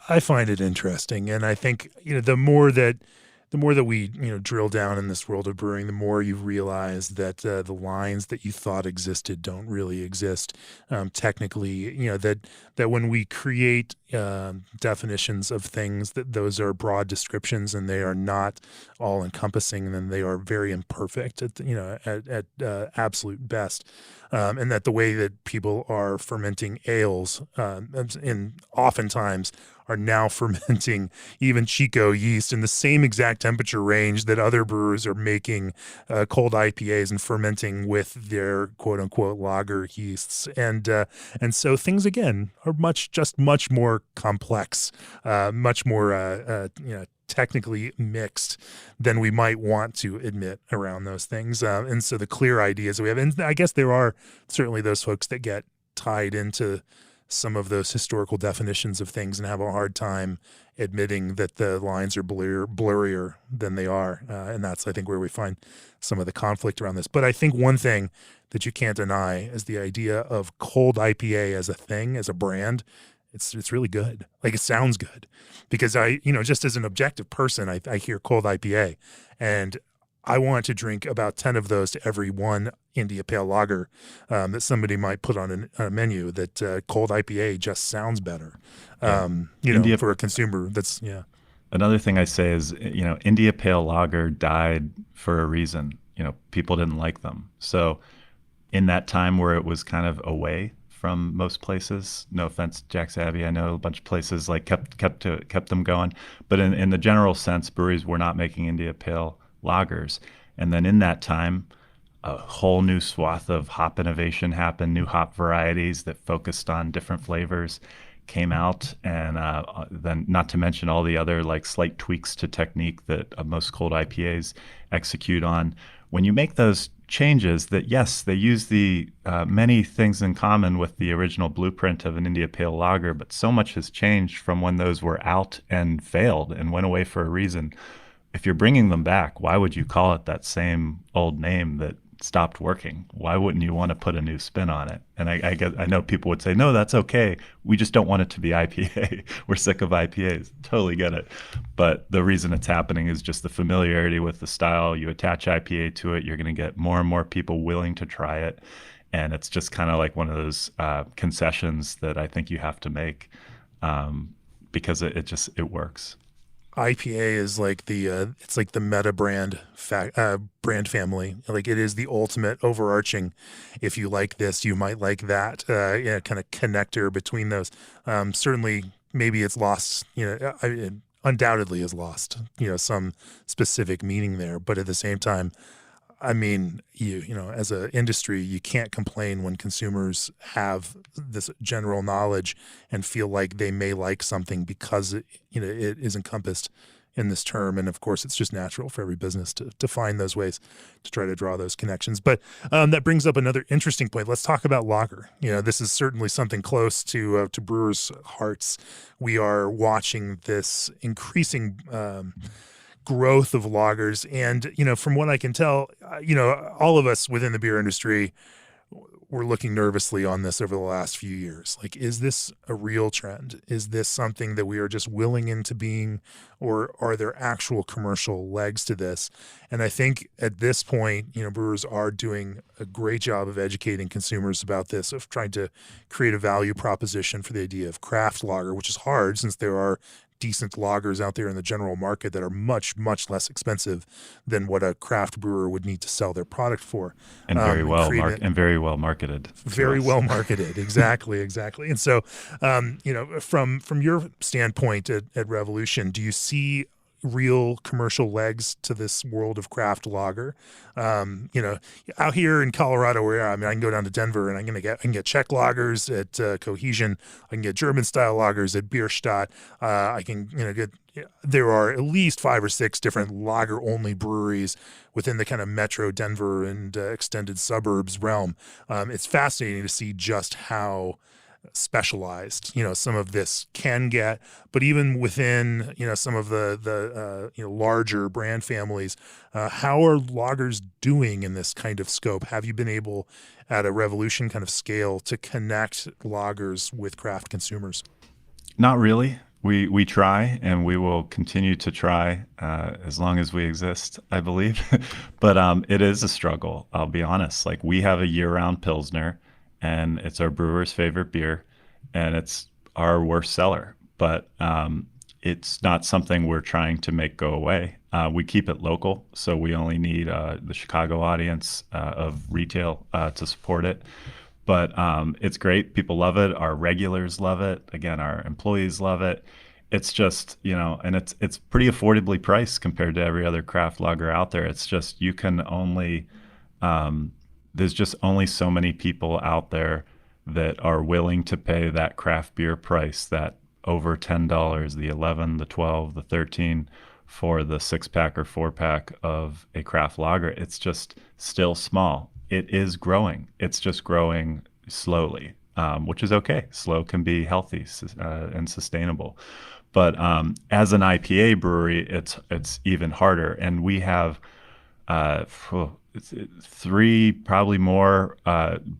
A: I find it interesting, and I think the more that we drill down in this world of brewing, the more you realize that the lines that you thought existed don't really exist technically. That when we create definitions of things, that those are broad descriptions and they are not all encompassing, and then they are very imperfect at absolute best. And that the way that people are fermenting ales, and oftentimes are now fermenting even Chico yeast in the same exact temperature range that other brewers are making cold IPAs and fermenting with their quote unquote lager yeasts. And so things again are much more complex, much more technically mixed than we might want to admit around those things. And so the clear ideas we have, and I guess there are certainly those folks that get tied into some of those historical definitions of things and have a hard time admitting that the lines are blurrier than they are. And that's, I think, where we find some of the conflict around this. But I think one thing that you can't deny is the idea of cold IPA as a thing, as a brand. It's really good. Like, it sounds good because just as an objective person, I hear cold IPA and I want to drink about 10 of those to every one India Pale Lager that somebody might put on a menu. That cold IPA just sounds better, for a consumer.
B: Another thing I say is, India Pale Lager died for a reason. People didn't like them. So in that time where it was kind of away from most places, no offense, Jack's Abbey, I know a bunch of places like kept them going. But in the general sense, breweries were not making India Pale lagers. And then in that time, a whole new swath of hop innovation happened. New hop varieties that focused on different flavors came out, and then not to mention all the other like slight tweaks to technique that most cold IPAs execute on. When you make those changes, that yes, they use the many things in common with the original blueprint of an India Pale Lager, but so much has changed from when those were out and failed and went away for a reason. If you're bringing them back, why would you call it that same old name that stopped working? Why wouldn't you want to put a new spin on it? And I know people would say, no, that's okay. We just don't want it to be IPA. We're sick of IPAs. Totally get it. But the reason it's happening is just the familiarity with the style. You attach IPA to it, you're going to get more and more people willing to try it. And it's just kind of like one of those concessions that I think you have to make because it works.
A: IPA is like it's like the meta brand brand family. Like, it is the ultimate overarching. If you like this, you might like that. Kind of connector between those. Certainly, maybe it's lost. It undoubtedly is lost. Some specific meaning there, but at the same time, I mean, as an industry, you can't complain when consumers have this general knowledge and feel like they may like something because it is encompassed in this term. And of course, it's just natural for every business to find those ways to try to draw those connections. But that brings up another interesting point. Let's talk about lager. This is certainly something close to brewers' hearts. We are watching this increasing growth of lagers. And, from what I can tell, all of us within the beer industry, we're looking nervously on this over the last few years. Like, is this a real trend? Is this something that we are just willing into being, or are there actual commercial legs to this? And I think at this point, brewers are doing a great job of educating consumers about this, of trying to create a value proposition for the idea of craft lager, which is hard since there are decent lagers out there in the general market that are much, much less expensive than what a craft brewer would need to sell their product for.
B: And very well very well marketed.
A: Very well marketed. Exactly. And so, from your standpoint at Revolution, do you see real commercial legs to this world of craft lager? Out here in Colorado, where I can go down to Denver and I can get Czech lagers at Cohesion. I can get German style lagers at Bierstadt. I can there are at least 5 or 6 different lager only breweries within the kind of metro Denver and extended suburbs realm. It's fascinating to see just how specialized some of this can get, but even within some of the larger brand families, how are lagers doing in this kind of scope? Have you been able at a Revolution kind of scale to connect lagers with craft consumers?
B: Not really. We try, and we will continue to try as long as we exist, I believe. But it is a struggle, I'll be honest. Like, we have a year-round Pilsner, and it's our brewer's favorite beer, and it's our worst seller. But it's not something we're trying to make go away. We keep it local, so we only need the Chicago audience of retail to support it. But it's great. People love it. Our regulars love it. Again, our employees love it. It's just, and it's pretty affordably priced compared to every other craft lager out there. It's just, you can only, there's just only so many people out there that are willing to pay that craft beer price, that over $10, the 11, the 12, the 13 for the 6-pack or 4-pack of a craft lager. It's just still small. It is growing. It's just growing slowly, which is okay. Slow can be healthy and sustainable. But as an IPA brewery, it's even harder. And we have 3, probably more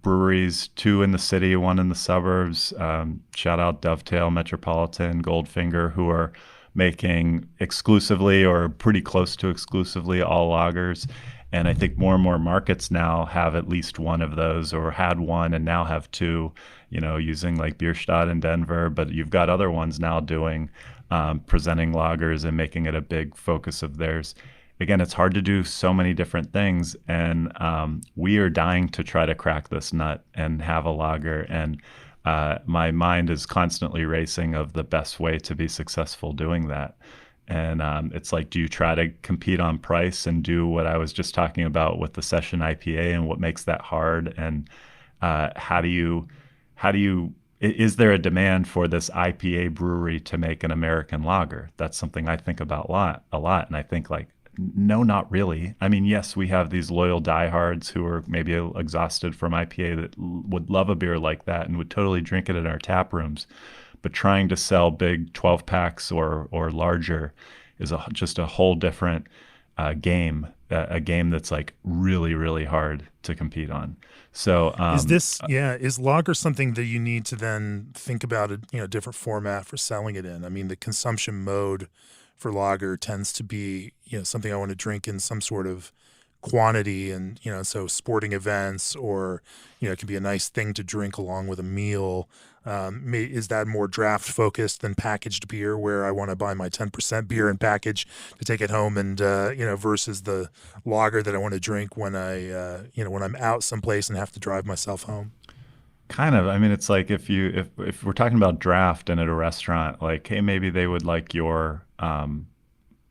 B: breweries, 2 in the city, 1 in the suburbs. Shout out Dovetail, Metropolitan, Goldfinger, who are making exclusively or pretty close to exclusively all lagers. And I think more and more markets now have at least one of those, or had one and now have 2, using like Bierstadt in Denver. But you've got other ones now doing presenting lagers and making it a big focus of theirs. Again, it's hard to do so many different things. And we are dying to try to crack this nut and have a lager. And my mind is constantly racing of the best way to be successful doing that. And it's like, do you try to compete on price and do what I was just talking about with the session IPA, and what makes that hard? And how do you, is there a demand for this IPA brewery to make an American lager? That's something I think about a lot. And I think, like, no, not really. I mean, yes, we have these loyal diehards who are maybe exhausted from IPA that would love a beer like that and would totally drink it in our tap rooms. But trying to sell big 12 packs or larger is just a whole different game, a game that's like really, really hard to compete on. So is lager something that you need to then think about a different format for selling it in? I mean, the consumption mode for lager tends to be something I want to drink in some sort of quantity, and so sporting events, or it can be a nice thing to drink along with a meal. Is that more draft focused than packaged beer, where I want to buy my 10% beer and package to take it home, and versus the lager that I want to drink when when I'm out someplace and have to drive myself home? Kind of. I mean, it's like if we're talking about draft and at a restaurant, like, hey, maybe they would like your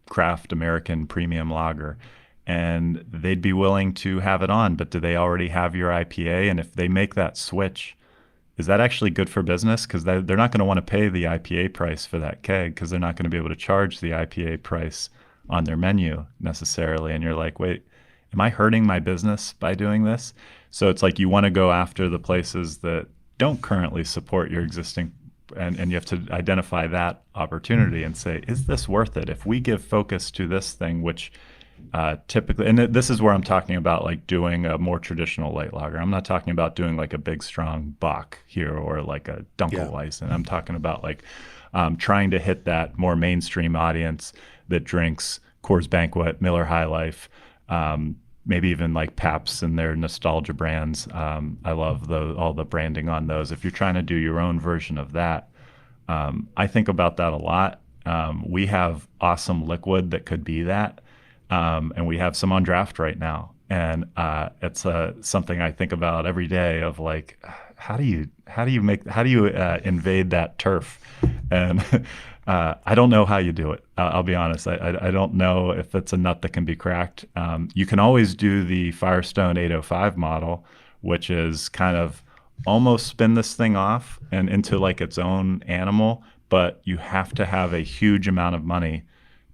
B: craft American premium lager, and they'd be willing to have it on, but do they already have your IPA? And if they make that switch, is that actually good for business? Because they're not going to want to pay the IPA price for that keg, because they're not going to be able to charge the IPA price on their menu necessarily. And you're like, wait, am I hurting my business by doing this? So it's like, you want to go after the places that don't currently support your existing, and you have to identify that opportunity and say, is this worth it? If we give focus to this thing, which typically, and this is where I'm talking about like doing a more traditional light lager. I'm not talking about doing like a big strong Bock here or like a
A: Yeah.
B: Dunkelweizen. I'm talking about like trying to hit that more mainstream audience that drinks Coors Banquet, Miller High Life, maybe even like Pabst and their nostalgia brands. I love all the branding on those. If you're trying to do your own version of that, I think about that a lot. We have awesome liquid that could be that, and we have some on draft right now. And it's something I think about every day. Of like, how do you invade that turf? And I don't know how you do it. I'll be honest. I don't know if it's a nut that can be cracked. You can always do the Firestone 805 model, which is kind of almost spin this thing off and into like its own animal, but you have to have a huge amount of money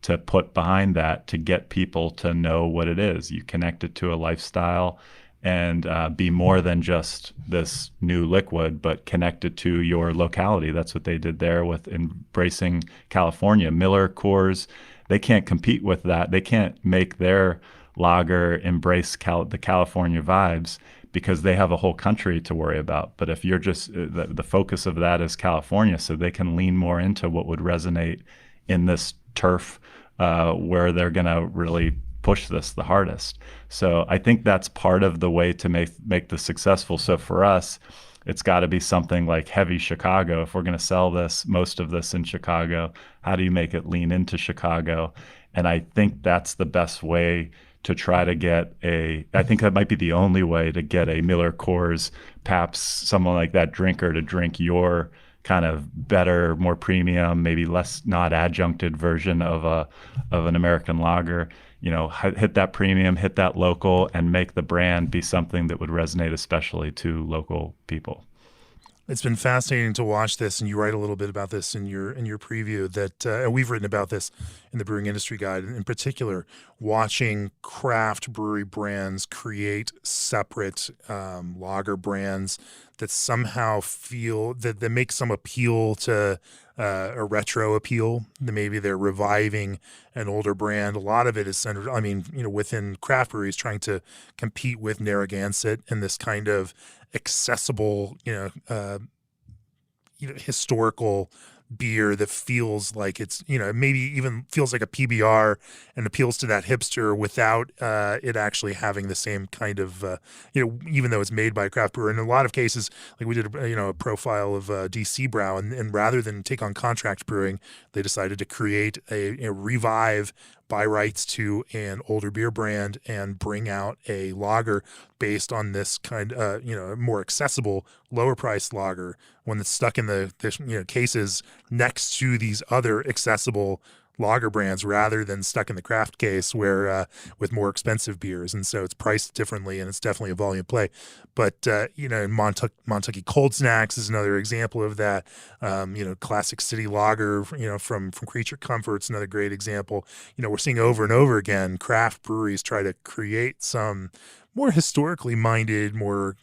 B: to put behind that to get people to know what it is. You connect it to a lifestyle and be more than just this new liquid, but connect it to your locality. That's what they did there with embracing California. Miller, Coors, they can't compete with that. They can't make their lager embrace the California vibes because they have a whole country to worry about. But if you're just the focus of that is California, so they can lean more into what would resonate in this turf where they're going to really push this the hardest. So I think that's part of the way to make this successful. So for us, it's got to be something like heavy Chicago. If we're going to sell this, most of this in Chicago, how do you make it lean into Chicago? And I think that's the best way to try to get I think that might be the only way to get a Miller Coors, Pabst, someone like that drinker to drink your kind of better, more premium, maybe less not adjuncted version of an American lager. You know, hit that premium, hit that local, and make the brand be something that would resonate especially to local people.
A: It's been fascinating to watch this, and you write a little bit about this in your preview. That and we've written about this in the Brewing Industry Guide, in particular, watching craft brewery brands create separate lager brands that somehow feel that make some appeal to a retro appeal. That maybe they're reviving an older brand. A lot of it is centered, I mean, within craft breweries trying to compete with Narragansett and this kind of accessible, historical beer that feels like it's, maybe even feels like a PBR and appeals to that hipster without it actually having the same kind of, even though it's made by a craft brewer. In a lot of cases, like we did, a profile of DC Brow, and rather than take on contract brewing, they decided to create a revive, buy rights to an older beer brand and bring out a lager based on this kind more accessible, lower priced lager, one that's stuck in the cases next to these other accessible lager brands rather than stuck in the craft case where with more expensive beers. And so it's priced differently, and it's definitely a volume play. But Montucky Cold Snacks is another example of that. Classic City Lager, from Creature Comforts, another great example. We're seeing over and over again craft breweries try to create some more historically minded, more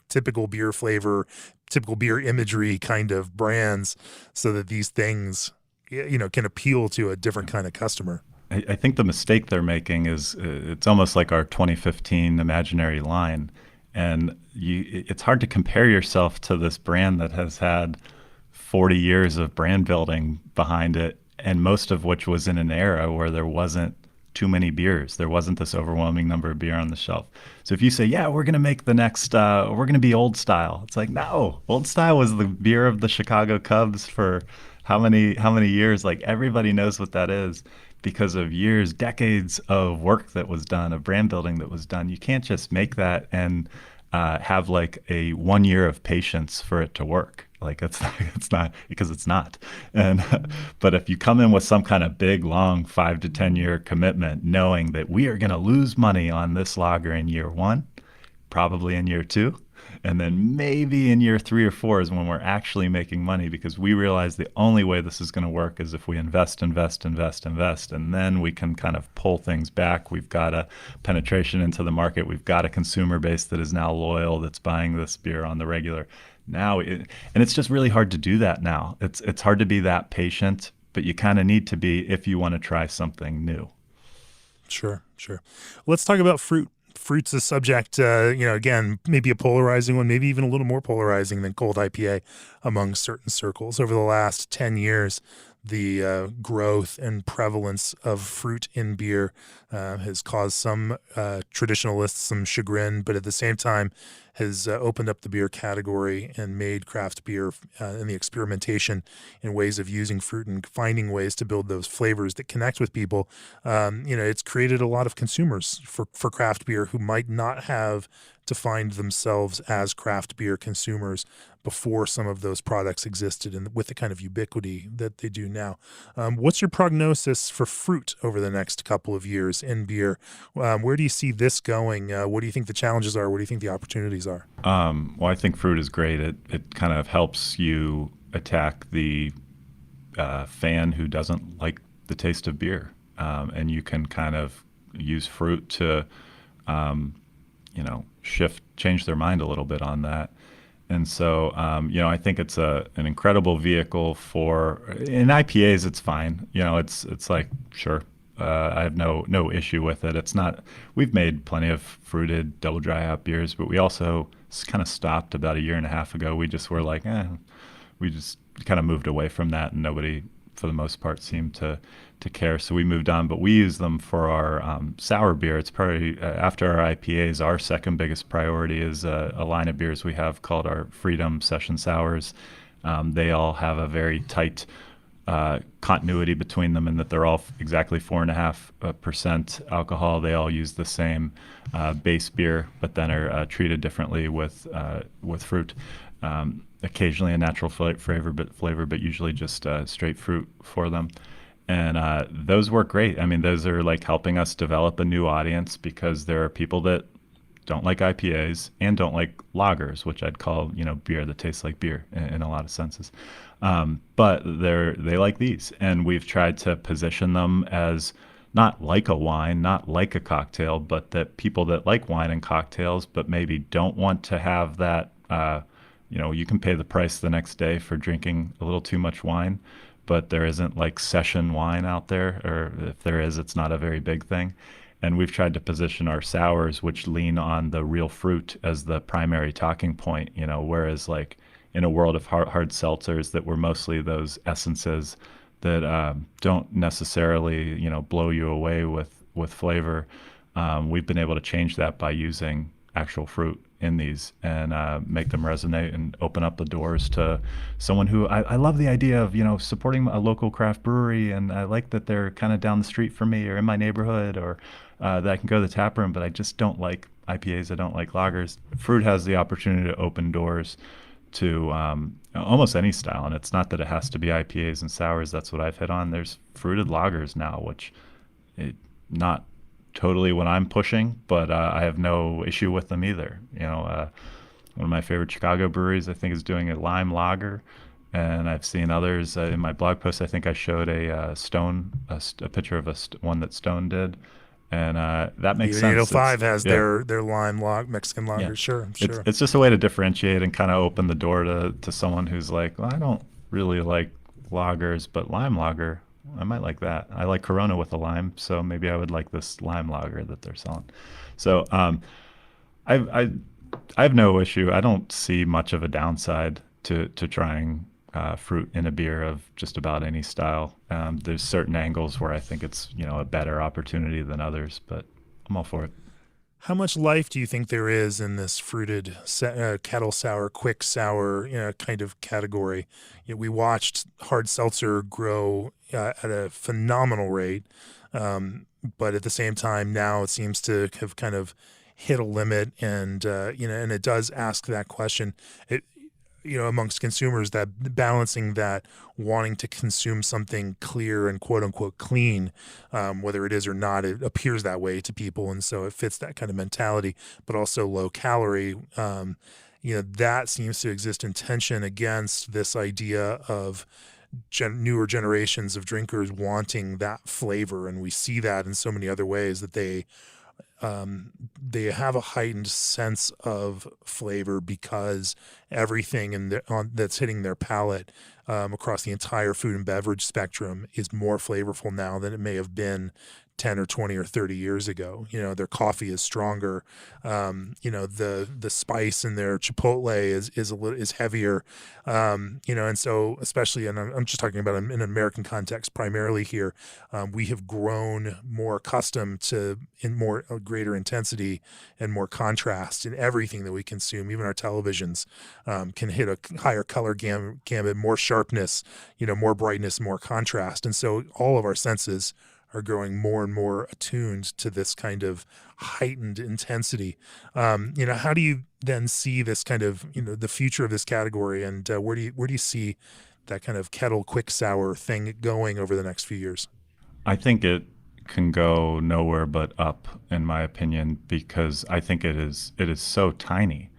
A: typical beer flavor, typical beer imagery kind of brands, so that these things can appeal to a different kind of customer.
B: I think the mistake they're making is it's almost like our 2015 imaginary line. And it's hard to compare yourself to this brand that has had 40 years of brand building behind it, and most of which was in an era where there wasn't too many beers. There wasn't this overwhelming number of beer on the shelf. So if you say, yeah, we're going to make the next, we're going to be old style. It's like, no, old style was the beer of the Chicago Cubs for how many years? Like, everybody knows what that is because of years, decades of work that was done, of brand building that was done. You can't just make that and have like a 1 year of patience for it to work. Like it's not because it's not. And but if you come in with some kind of big, long 5 to 10 year commitment, knowing that we are going to lose money on this lager in year 1, probably in year 2, and then maybe in year 3 or 4 is when we're actually making money, because we realize the only way this is going to work is if we invest, and then we can kind of pull things back. We've got a penetration into the market. We've got a consumer base that is now loyal, that's buying this beer on the regular. And it's just really hard to do that now. It's hard to be that patient, but you kind of need to be if you want to try something new.
A: Sure, sure. Let's talk about fruit. Fruit's a subject, again, maybe a polarizing one, maybe even a little more polarizing than cold IPA among certain circles. Over the last 10 years, the growth and prevalence of fruit in beer has caused some traditionalists some chagrin, but at the same time has opened up the beer category and made craft beer and the experimentation in ways of using fruit and finding ways to build those flavors that connect with people. It's created a lot of consumers for craft beer who might not have defined themselves as craft beer consumers before some of those products existed and with the kind of ubiquity that they do now. What's your prognosis for fruit over the next couple of years in beer? Where do you see this going? What do you think the challenges are? What do you think the opportunities are?
B: Well, I think fruit is great. It kind of helps you attack the fan who doesn't like the taste of beer, and you can kind of use fruit to, change their mind a little bit on that. And so, I think it's an incredible vehicle for in IPAs. It's fine. It's like sure, I have no issue with it. It's not. We've made plenty of fruited double dry hop beers, but we also kind of stopped about a year and a half ago. We just were like, we just kind of moved away from that, and nobody, for the most part, seemed to care. So we moved on, but we use them for our sour beer. It's probably after our IPAs, our second biggest priority is a line of beers we have called our Freedom Session Sours. They all have a very tight continuity between them in that they're all exactly 4.5% alcohol. They all use the same base beer, but then are treated differently with fruit. Occasionally a natural flavor, but usually just straight fruit for them. And those work great. I mean, those are like helping us develop a new audience because there are people that don't like IPAs and don't like lagers, which I'd call, beer that tastes like beer in a lot of senses. But they like these. And we've tried to position them as not like a wine, not like a cocktail, but that people that like wine and cocktails, but maybe don't want to have that, you can pay the price the next day for drinking a little too much wine, but there isn't like session wine out there, or if there is, it's not a very big thing. And we've tried to position our sours, which lean on the real fruit as the primary talking point, whereas like in a world of hard seltzers that were mostly those essences that don't necessarily, blow you away with flavor. We've been able to change that by using actual fruit in these and make them resonate and open up the doors to someone who I love the idea of, supporting a local craft brewery. And I like that they're kind of down the street from me or in my neighborhood or that I can go to the tap room, but I just don't like IPAs. I don't like lagers. Fruit has the opportunity to open doors to almost any style. And it's not that it has to be IPAs and sours. That's what I've hit on. There's fruited lagers now, which not totally what I'm pushing, but I have no issue with them either. One of my favorite Chicago breweries, I think, is doing a lime lager, and I've seen others in my blog post. I think I showed a picture of one that Stone did, and that makes
A: Even
B: sense.
A: 805 has
B: yeah,
A: their lime Mexican lager.
B: yeah.
A: Sure.
B: It's just a way to differentiate and kind of open the door to someone who's like, well, I don't really like lagers, but lime lager, I might like that. I like Corona with a lime, so maybe I would like this lime lager that they're selling. So I have no issue. I don't see much of a downside to trying fruit in a beer of just about any style. There's certain angles where I think it's a better opportunity than others, but I'm all for it.
A: How much life do you think there is in this fruited kettle sour, quick sour, kind of category? We watched hard seltzer grow at a phenomenal rate, but at the same time, now it seems to have kind of hit a limit, and and it does ask that question. Amongst consumers, that balancing that wanting to consume something clear and quote unquote clean, whether it is or not, it appears that way to people. And so it fits that kind of mentality, but also low calorie. That seems to exist in tension against this idea of newer generations of drinkers wanting that flavor. And we see that in so many other ways that they have a heightened sense of flavor because everything that's hitting their palate across the entire food and beverage spectrum is more flavorful now than it may have been 10 or 20 or 30 years ago. Their coffee is stronger. The spice in their Chipotle is heavier. And so especially, and I'm just talking about in an American context primarily here, we have grown more accustomed to greater intensity and more contrast in everything that we consume. Even our televisions can hit a higher color gamut, more sharpness, more brightness, more contrast. And so all of our senses are growing more and more attuned to this kind of heightened intensity. How do you then see this kind of, the future of this category, and where do you see that kind of kettle quick sour thing going over the next few years?
B: I think it can go nowhere but up, in my opinion, because I think it is so tiny.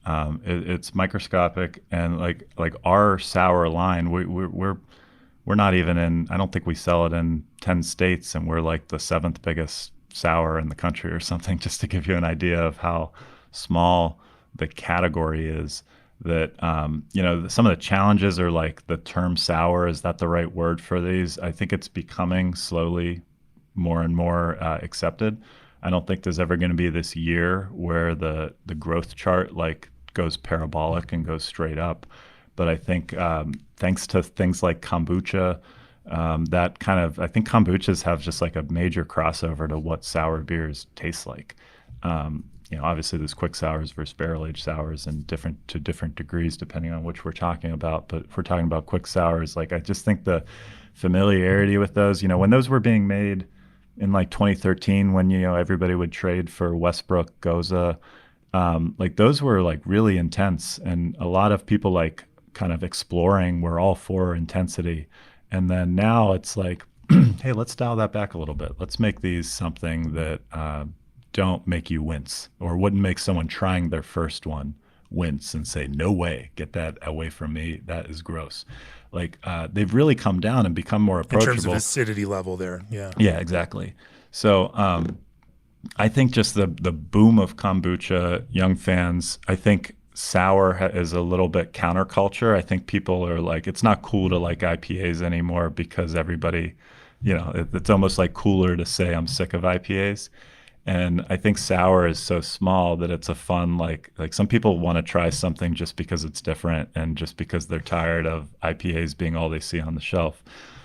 B: It's microscopic, and like our sour line, we're not even in. I don't think we sell it in 10 states, and we're like the seventh biggest sour in the country or something. Just to give you an idea of how small the category is. That some of the challenges are like the term sour. Is that the right word for these? I think it's becoming slowly more and more accepted. I don't think there's ever going to be this year where the growth chart like goes parabolic and goes straight up. But I think thanks to things like kombucha, I think kombuchas have just like a major crossover to what sour beers taste like. Obviously there's quick sours versus barrel aged sours, and to different degrees depending on which we're talking about. But if we're talking about quick sours, like I just think the familiarity with those, when those were being made in like 2013, when everybody would trade for Westbrook Goza, like those were like really intense, and a lot of people like kind of exploring were all for intensity. And then now it's like, hey, let's dial that back a little bit. Let's make these something that don't make you wince, or wouldn't make someone trying their first one wince and say, no way, get that away from me. That is gross. Like they've really come down and become more approachable.
A: In terms of acidity level there. Yeah.
B: Yeah, exactly. So I think just the boom of kombucha, young fans, I think sour is a little bit counterculture. I think people are like, it's not cool to like IPAs anymore because everybody, it's almost like cooler to say I'm sick of IPAs. And I think sour is so small that it's a fun, like some people want to try something just because it's different and just because they're tired of IPAs being all they see on the shelf.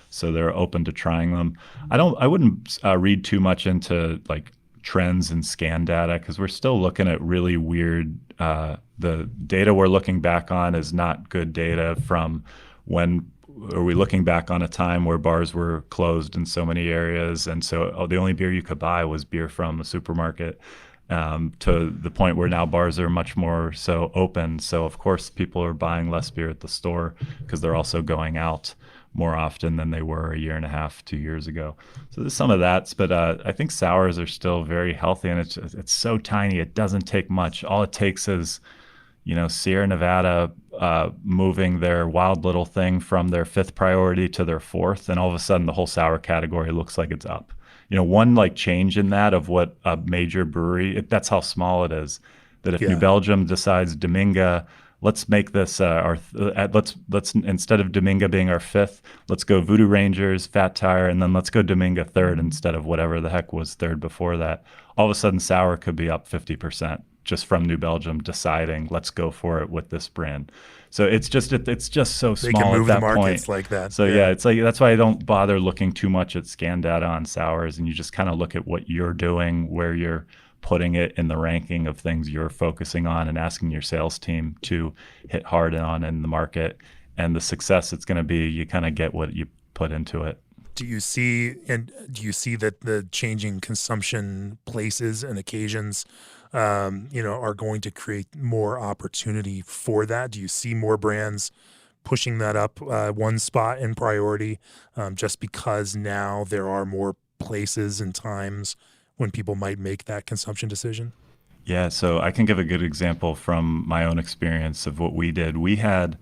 B: So they're open to trying them. I wouldn't read too much into like trends and scan data, because we're still looking at really weird, the data we're looking back on is not good data. From when are we looking back on a time where bars were closed in so many areas, and so the only beer you could buy was beer from the supermarket, to the point where now bars are much more so open. So of course people are buying less beer at the store because they're also going out more often than they were a year and a half, 2 years ago. So there's some of that, but I think sours are still very healthy, and it's so tiny. It doesn't take much. All it takes is, Sierra Nevada moving their Wild Little Thing from their 5th priority to their 4th, and all of a sudden the whole sour category looks like it's up. One like change in that of what a major brewery, that's how small it is. That if New Belgium decides Dominga, let's make this let's instead of Dominga being our 5th, let's go Voodoo Rangers, Fat Tire, and then let's go Dominga 3rd instead of whatever the heck was 3rd before that. All of a sudden, sour could be up 50% just from New Belgium deciding let's go for it with this brand. So it's just so small
A: they can move
B: at that
A: the markets
B: point.
A: like that.
B: So yeah, it's like that's why I don't bother looking too much at scan data on sours, and you just kind of look at what you're doing, where you're putting it in the ranking of things you're focusing on, and asking your sales team to hit hard on in the market. And the success it's going to be, you kind of get what you put into it.
A: Do you see that the changing consumption places and occasions, are going to create more opportunity for that? Do you see more brands pushing that up one spot in priority, just because now there are more places and times when people might make that consumption decision?
B: Yeah, so I can give a good example from my own experience of what we did. We had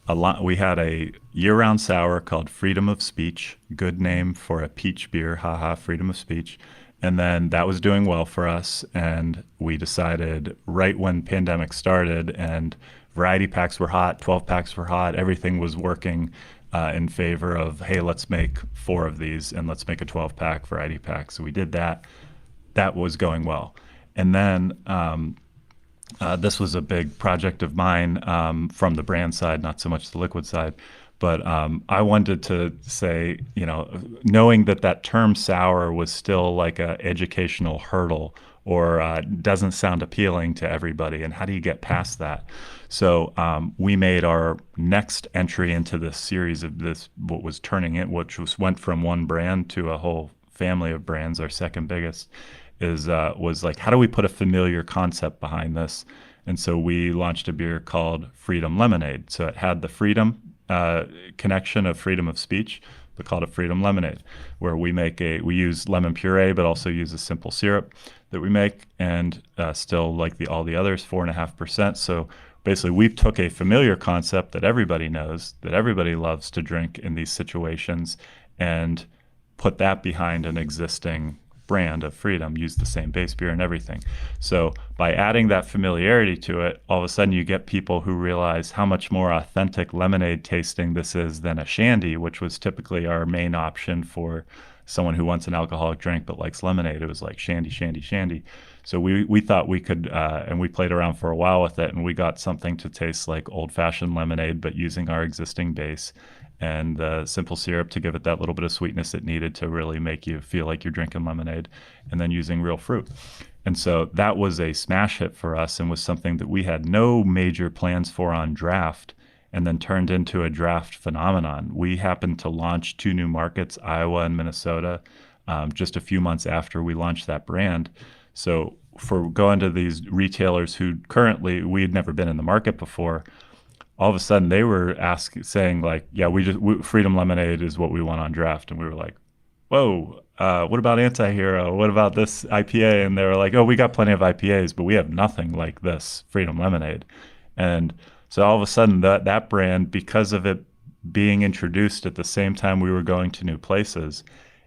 B: a year-round sour called Freedom of Speech, good name for a peach beer, haha, Freedom of Speech. And then that was doing well for us, and we decided right when pandemic started and variety packs were hot, 12 packs were hot, everything was working, in favor of, hey, let's make 4 of these and let's make a 12-pack variety pack. So we did that. That was going well. And then this was a big project of mine from the brand side, not so much the liquid side. But I wanted to say, knowing that that term sour was still like a educational hurdle or doesn't sound appealing to everybody, and how do you get past that? So we made our next entry into this series of this, what was turning it, which went from one brand to a whole family of brands. Our second biggest was like, how do we put a familiar concept behind this? And so we launched a beer called Freedom Lemonade. So it had the freedom connection of freedom of speech, but called it Freedom Lemonade, where we use lemon puree, but also use a simple syrup that we make, and still like all the others, 4.5%. So basically, we took a familiar concept that everybody knows, that everybody loves to drink in these situations, and put that behind an existing brand of Freedom, use the same base beer and everything. So by adding that familiarity to it, all of a sudden you get people who realize how much more authentic lemonade tasting this is than a shandy, which was typically our main option for someone who wants an alcoholic drink but likes lemonade. It was like shandy, shandy, shandy. So we thought we could, and we played around for a while with it, and we got something to taste like old-fashioned lemonade, but using our existing base and the simple syrup to give it that little bit of sweetness it needed to really make you feel like you're drinking lemonade, and then using real fruit. And so that was a smash hit for us, and was something that we had no major plans for on draft, and then turned into a draft phenomenon. We happened to launch 2 new markets, Iowa and Minnesota, just a few months after we launched that brand. So for going to these retailers who currently, we had never been in the market before, all of a sudden they were saying like, yeah, Freedom Lemonade is what we want on draft. And we were like, whoa, what about Anti-Hero? What about this IPA? And they were like, oh, we got plenty of IPAs, but we have nothing like this Freedom Lemonade. And so all of a sudden that brand, because of it being introduced at the same time we were going to new places,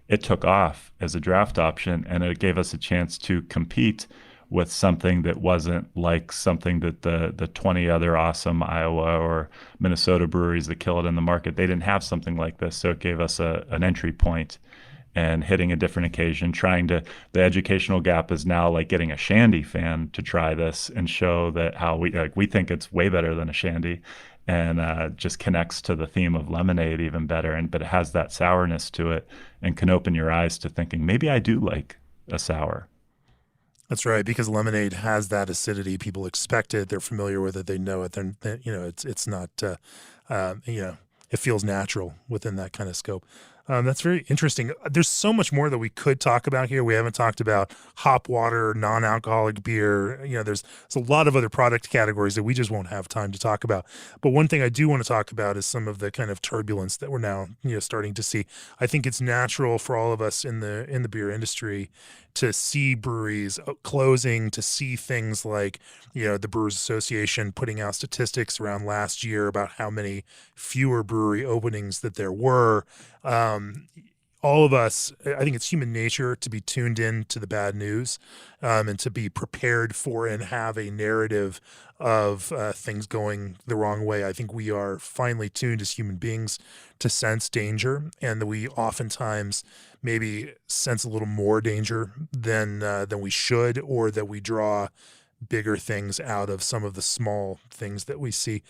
B: it took off as a draft option, and it gave us a chance to compete with something that wasn't like something that the 20 other awesome Iowa or Minnesota breweries that kill it in the market, they didn't have something like this. So it gave us an entry point, and hitting a different occasion, the educational gap is now like getting a shandy fan to try this and show that how we think it's way better than a shandy, and just connects to the theme of lemonade even better. But it has that sourness to it, and can open your eyes to thinking, maybe I do like a sour.
A: That's right, because lemonade has that acidity. People expect it. They're familiar with it. They know it. It's not. It feels natural within that kind of scope. That's very interesting. There's so much more that we could talk about here. We haven't talked about hop water, non-alcoholic beer. There's a lot of other product categories that we just won't have time to talk about. But one thing I do want to talk about is some of the kind of turbulence that we're now starting to see. I think it's natural for all of us in the beer industry to see breweries closing, to see things like, the Brewers Association putting out statistics around last year about how many fewer brewery openings that there were. All of us, I think it's human nature to be tuned in to the bad news, and to be prepared for and have a narrative of things going the wrong way. I think we are finely tuned as human beings to sense danger, and that we oftentimes maybe sense a little more danger than we should, or that we draw bigger things out of some of the small things that we see.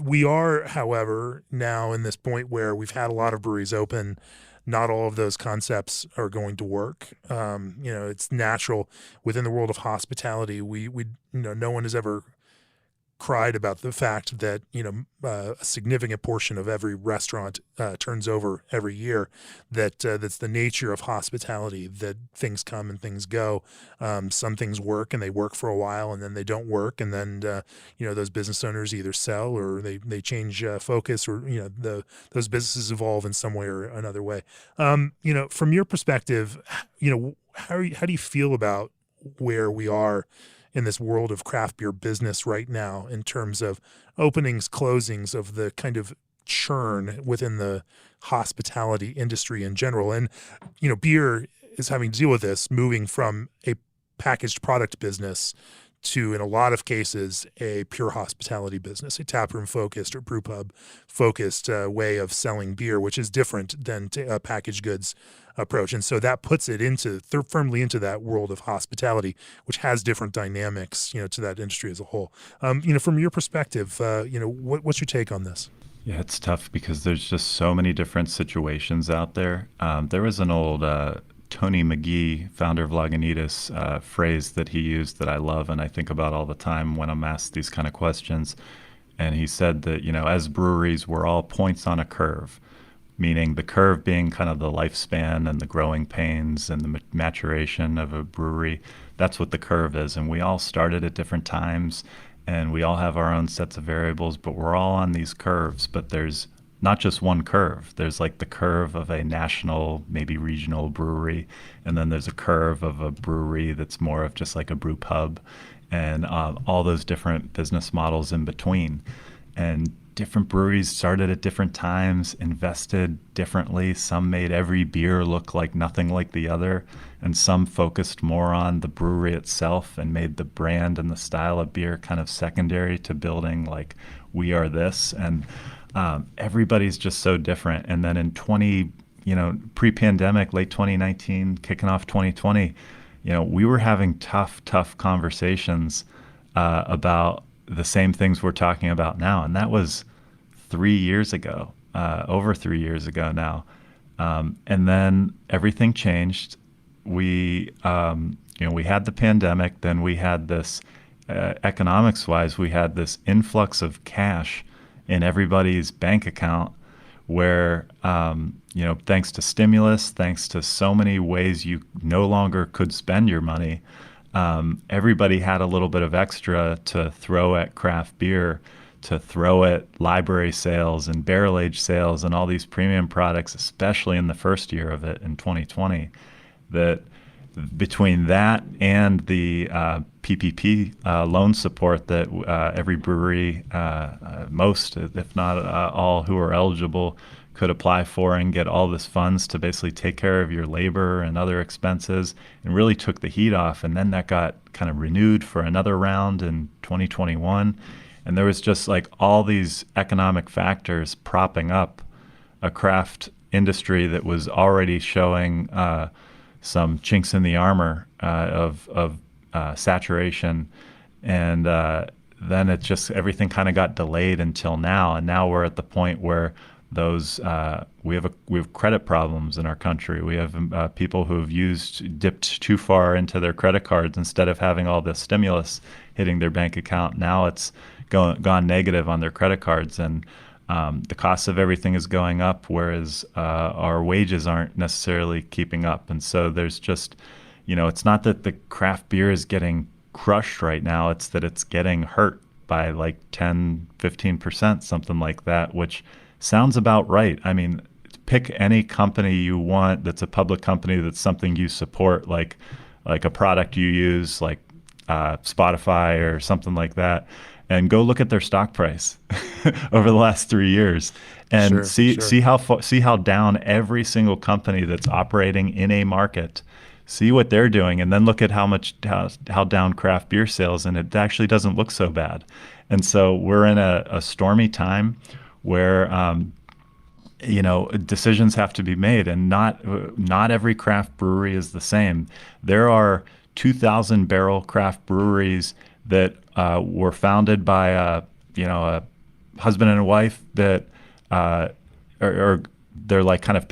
A: We are, however, now in this point where we've had a lot of breweries open. Not all of those concepts are going to work. It's natural within the world of hospitality. We no one has ever cried about the fact that a significant portion of every restaurant turns over every year. That's the nature of hospitality. That things come and things go. Some things work and they work for a while, and then they don't work, and then those business owners either sell or they change focus, or those businesses evolve in some way or another way. From your perspective, how do you feel about where we are in this world of craft beer business right now, in terms of openings, closings, of the kind of churn within the hospitality industry in general? And, beer is having to deal with this, moving from a packaged product business to, in a lot of cases, a pure hospitality business, a taproom focused or brew pub focused way of selling beer, which is different than packaged goods approach. And so that puts it into firmly into that world of hospitality, which has different dynamics, to that industry as a whole. From your perspective, what's your take on this?
B: Yeah, it's tough because there's just so many different situations out there. There was an old Tony McGee, founder of Lagunitas, phrase that he used that I love and I think about all the time when I'm asked these kind of questions. And he said that, as breweries, we're all points on a curve, meaning the curve being kind of the lifespan and the growing pains and the maturation of a brewery. That's what the curve is. And we all started at different times and we all have our own sets of variables, but we're all on these curves. But there's not just one curve. There's like the curve of a national, maybe regional brewery, and then there's a curve of a brewery that's more of just like a brew pub, and all those different business models in between. And different breweries started at different times, invested differently. Some made every beer look like nothing like the other, and some focused more on the brewery itself and made the brand and the style of beer kind of secondary to building like we are this. And everybody's just so different. And then in pre-pandemic, late 2019, kicking off 2020, we were having tough conversations about the same things we're talking about now. And that was 3 years ago, over 3 years ago now. And then everything changed. We had the pandemic, then we had this, economics wise, we had this influx of cash in everybody's bank account where, thanks to stimulus, thanks to so many ways you no longer could spend your money, everybody had a little bit of extra to throw at craft beer, to throw at library sales and barrel age sales and all these premium products, especially in the first year of it in 2020, that between that and the PPP loan support that every brewery, most, if not all who are eligible, could apply for and get all this funds to basically take care of your labor and other expenses, and really took the heat off. And then that got kind of renewed for another round in 2021. And there was just like all these economic factors propping up a craft industry that was already showing some chinks in the armor of saturation, and then it just everything kind of got delayed until now. And now we're at the point where those we have credit problems in our country. We have people who have dipped too far into their credit cards instead of having all this stimulus hitting their bank account. Now it's gone negative on their credit cards, and the cost of everything is going up, whereas our wages aren't necessarily keeping up. And so there's just, it's not that the craft beer is getting crushed right now, it's that it's getting hurt by like 10, 15%, something like that, which sounds about right. I mean, pick any company you want that's a public company that's something you support, like a product you use, like Spotify or something like that, and go look at their stock price over the last 3 years and see how down every single company that's operating in a market, see what they're doing, and then look at how down craft beer sales, and it actually doesn't look so bad. And so we're in a stormy time where decisions have to be made, and not every craft brewery is the same. There are 2,000 barrel craft breweries that were founded by a husband and a wife that or they're like kind of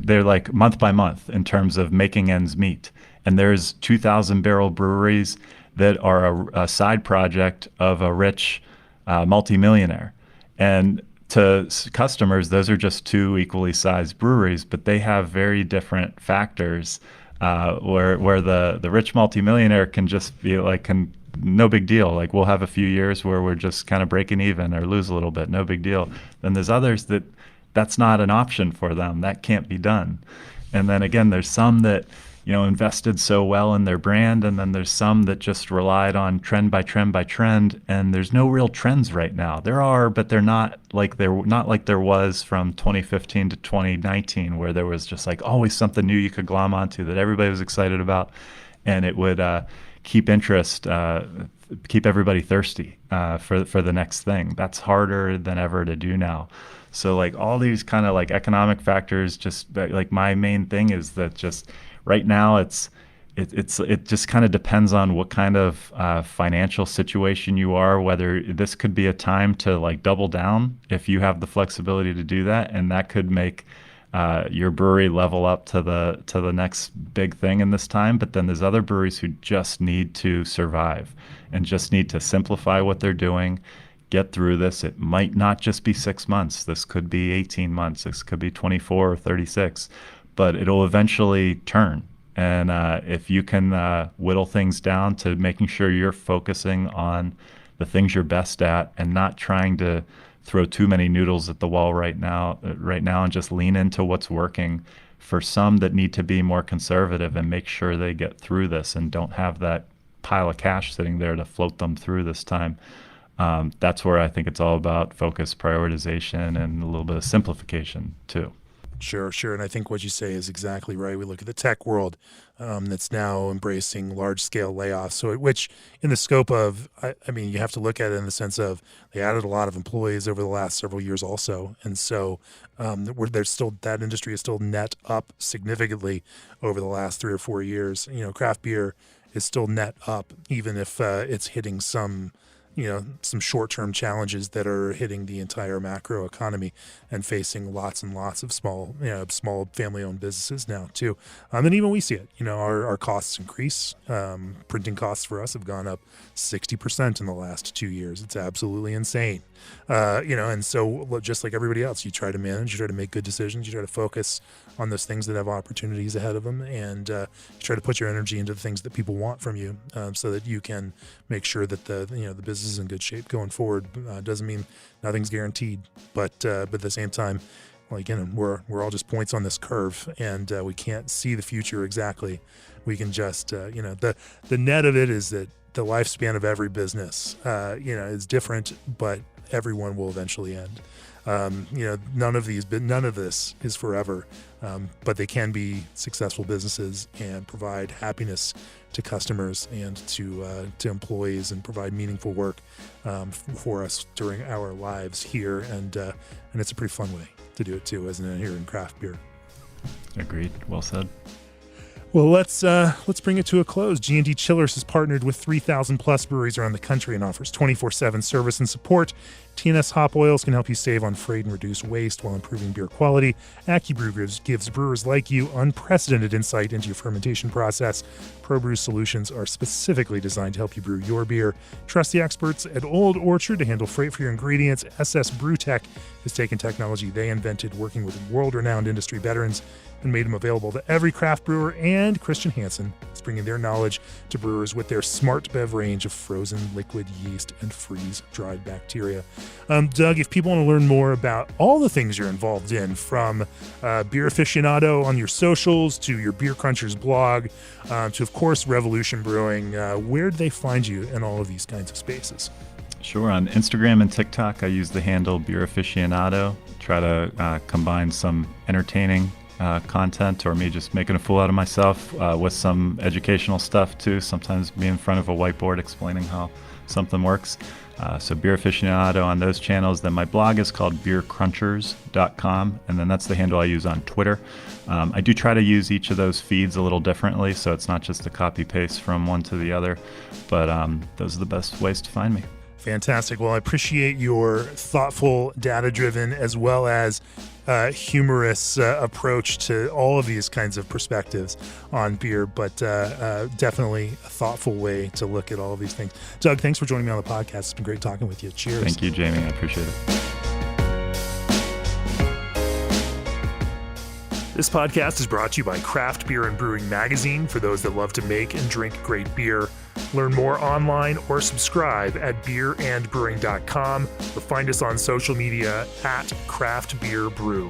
B: they're like month by month in terms of making ends meet. And there's 2,000 barrel breweries that are a side project of a rich multimillionaire. And to customers, those are just two equally sized breweries, but they have very different factors where the rich multimillionaire can just be like, no big deal. Like, we'll have a few years where we're just kind of breaking even or lose a little bit. No big deal. Then there's others that's not an option for them. That can't be done. And then again, there's some that, invested so well in their brand. And then there's some that just relied on trend by trend by trend. And there's no real trends right now. There are, but they're not like there was from 2015 to 2019, where there was just like always something new you could glom onto that everybody was excited about. And it would, keep interest keep everybody thirsty for the next thing. That's harder than ever to do now. So like all these kind of like economic factors, just like my main thing is that just right now it just kind of depends on what kind of financial situation you are, whether this could be a time to like double down if you have the flexibility to do that, and that could make your brewery level up to the next big thing in this time. But then there's other breweries who just need to survive and just need to simplify what they're doing, get through this. It might not just be 6 months. This could be 18 months. This could be 24 or 36, but it'll eventually turn. And if you can whittle things down to making sure you're focusing on the things you're best at and not trying to throw too many noodles at the wall right now, and just lean into what's working for some that need to be more conservative and make sure they get through this and don't have that pile of cash sitting there to float them through this time. That's where I think it's all about focus, prioritization, and a little bit of simplification too.
A: Sure. And I think what you say is exactly right. We look at the tech world that's now embracing large-scale layoffs. So, which in the scope of, I mean, you have to look at it in the sense of they added a lot of employees over the last several years also. And so there's still, that industry is still net up significantly over the last 3 or 4 years. You know, craft beer is still net up, even if it's hitting some short-term challenges that are hitting the entire macro economy and facing lots and lots of small family-owned businesses now too. And even we see it. You know, our costs increase. Printing costs for us have gone up 60% in the last 2 years. It's absolutely insane. And so just like everybody else, you try to manage, you try to make good decisions, you try to focus on those things that have opportunities ahead of them, and you try to put your energy into the things that people want from you, so that you can make sure that the business is in good shape going forward. Doesn't mean nothing's guaranteed, but at the same time, well, again, we're all just points on this curve, and we can't see the future exactly. We can just the net of it is that the lifespan of every business is different, but everyone will eventually end. None of this is forever, but they can be successful businesses and provide happiness to customers and to employees, and provide meaningful work for us during our lives here. And it's a pretty fun way to do it too, isn't it, here in craft beer?
B: Agreed. Well said.
A: Well, let's bring it to a close. G&D Chillers has partnered with 3,000 plus breweries around the country and offers 24/7 service and support. TNS Hop Oils can help you save on freight and reduce waste while improving beer quality. AccuBrew gives brewers like you unprecedented insight into your fermentation process. ProBrew solutions are specifically designed to help you brew your beer. Trust the experts at Old Orchard to handle freight for your ingredients. SS BrewTech has taken technology they invented, working with world-renowned industry veterans, and made them available to every craft brewer. And Christian Hansen is bringing their knowledge to brewers with their Smart Bev range of frozen liquid yeast and freeze-dried bacteria. Doug, if people want to learn more about all the things you're involved in, from Beer Aficionado on your socials to your Beer Crunchers blog, to, of course, Revolution Brewing, where do they find you in all of these kinds of spaces?
B: Sure. On Instagram and TikTok, I use the handle Beer Aficionado. Try to combine some entertaining content, or me just making a fool out of myself, with some educational stuff too. Sometimes be in front of a whiteboard explaining how something works. So Beer Aficionado on those channels. Then my blog is called beercrunchers.com, and then that's the handle I use on Twitter. I do try to use each of those feeds a little differently, so it's not just a copy paste from one to the other, but those are the best ways to find me.
A: Fantastic. Well, I appreciate your thoughtful, data-driven, as well as humorous approach to all of these kinds of perspectives on beer, but definitely a thoughtful way to look at all of these things. Doug, thanks for joining me on the podcast. It's been great talking with you. Cheers.
B: Thank you, Jamie. I appreciate it.
A: This podcast is brought to you by Craft Beer and Brewing Magazine, for those that love to make and drink great beer. Learn more online or subscribe at beerandbrewing.com, or find us on social media at Craft Beer Brew.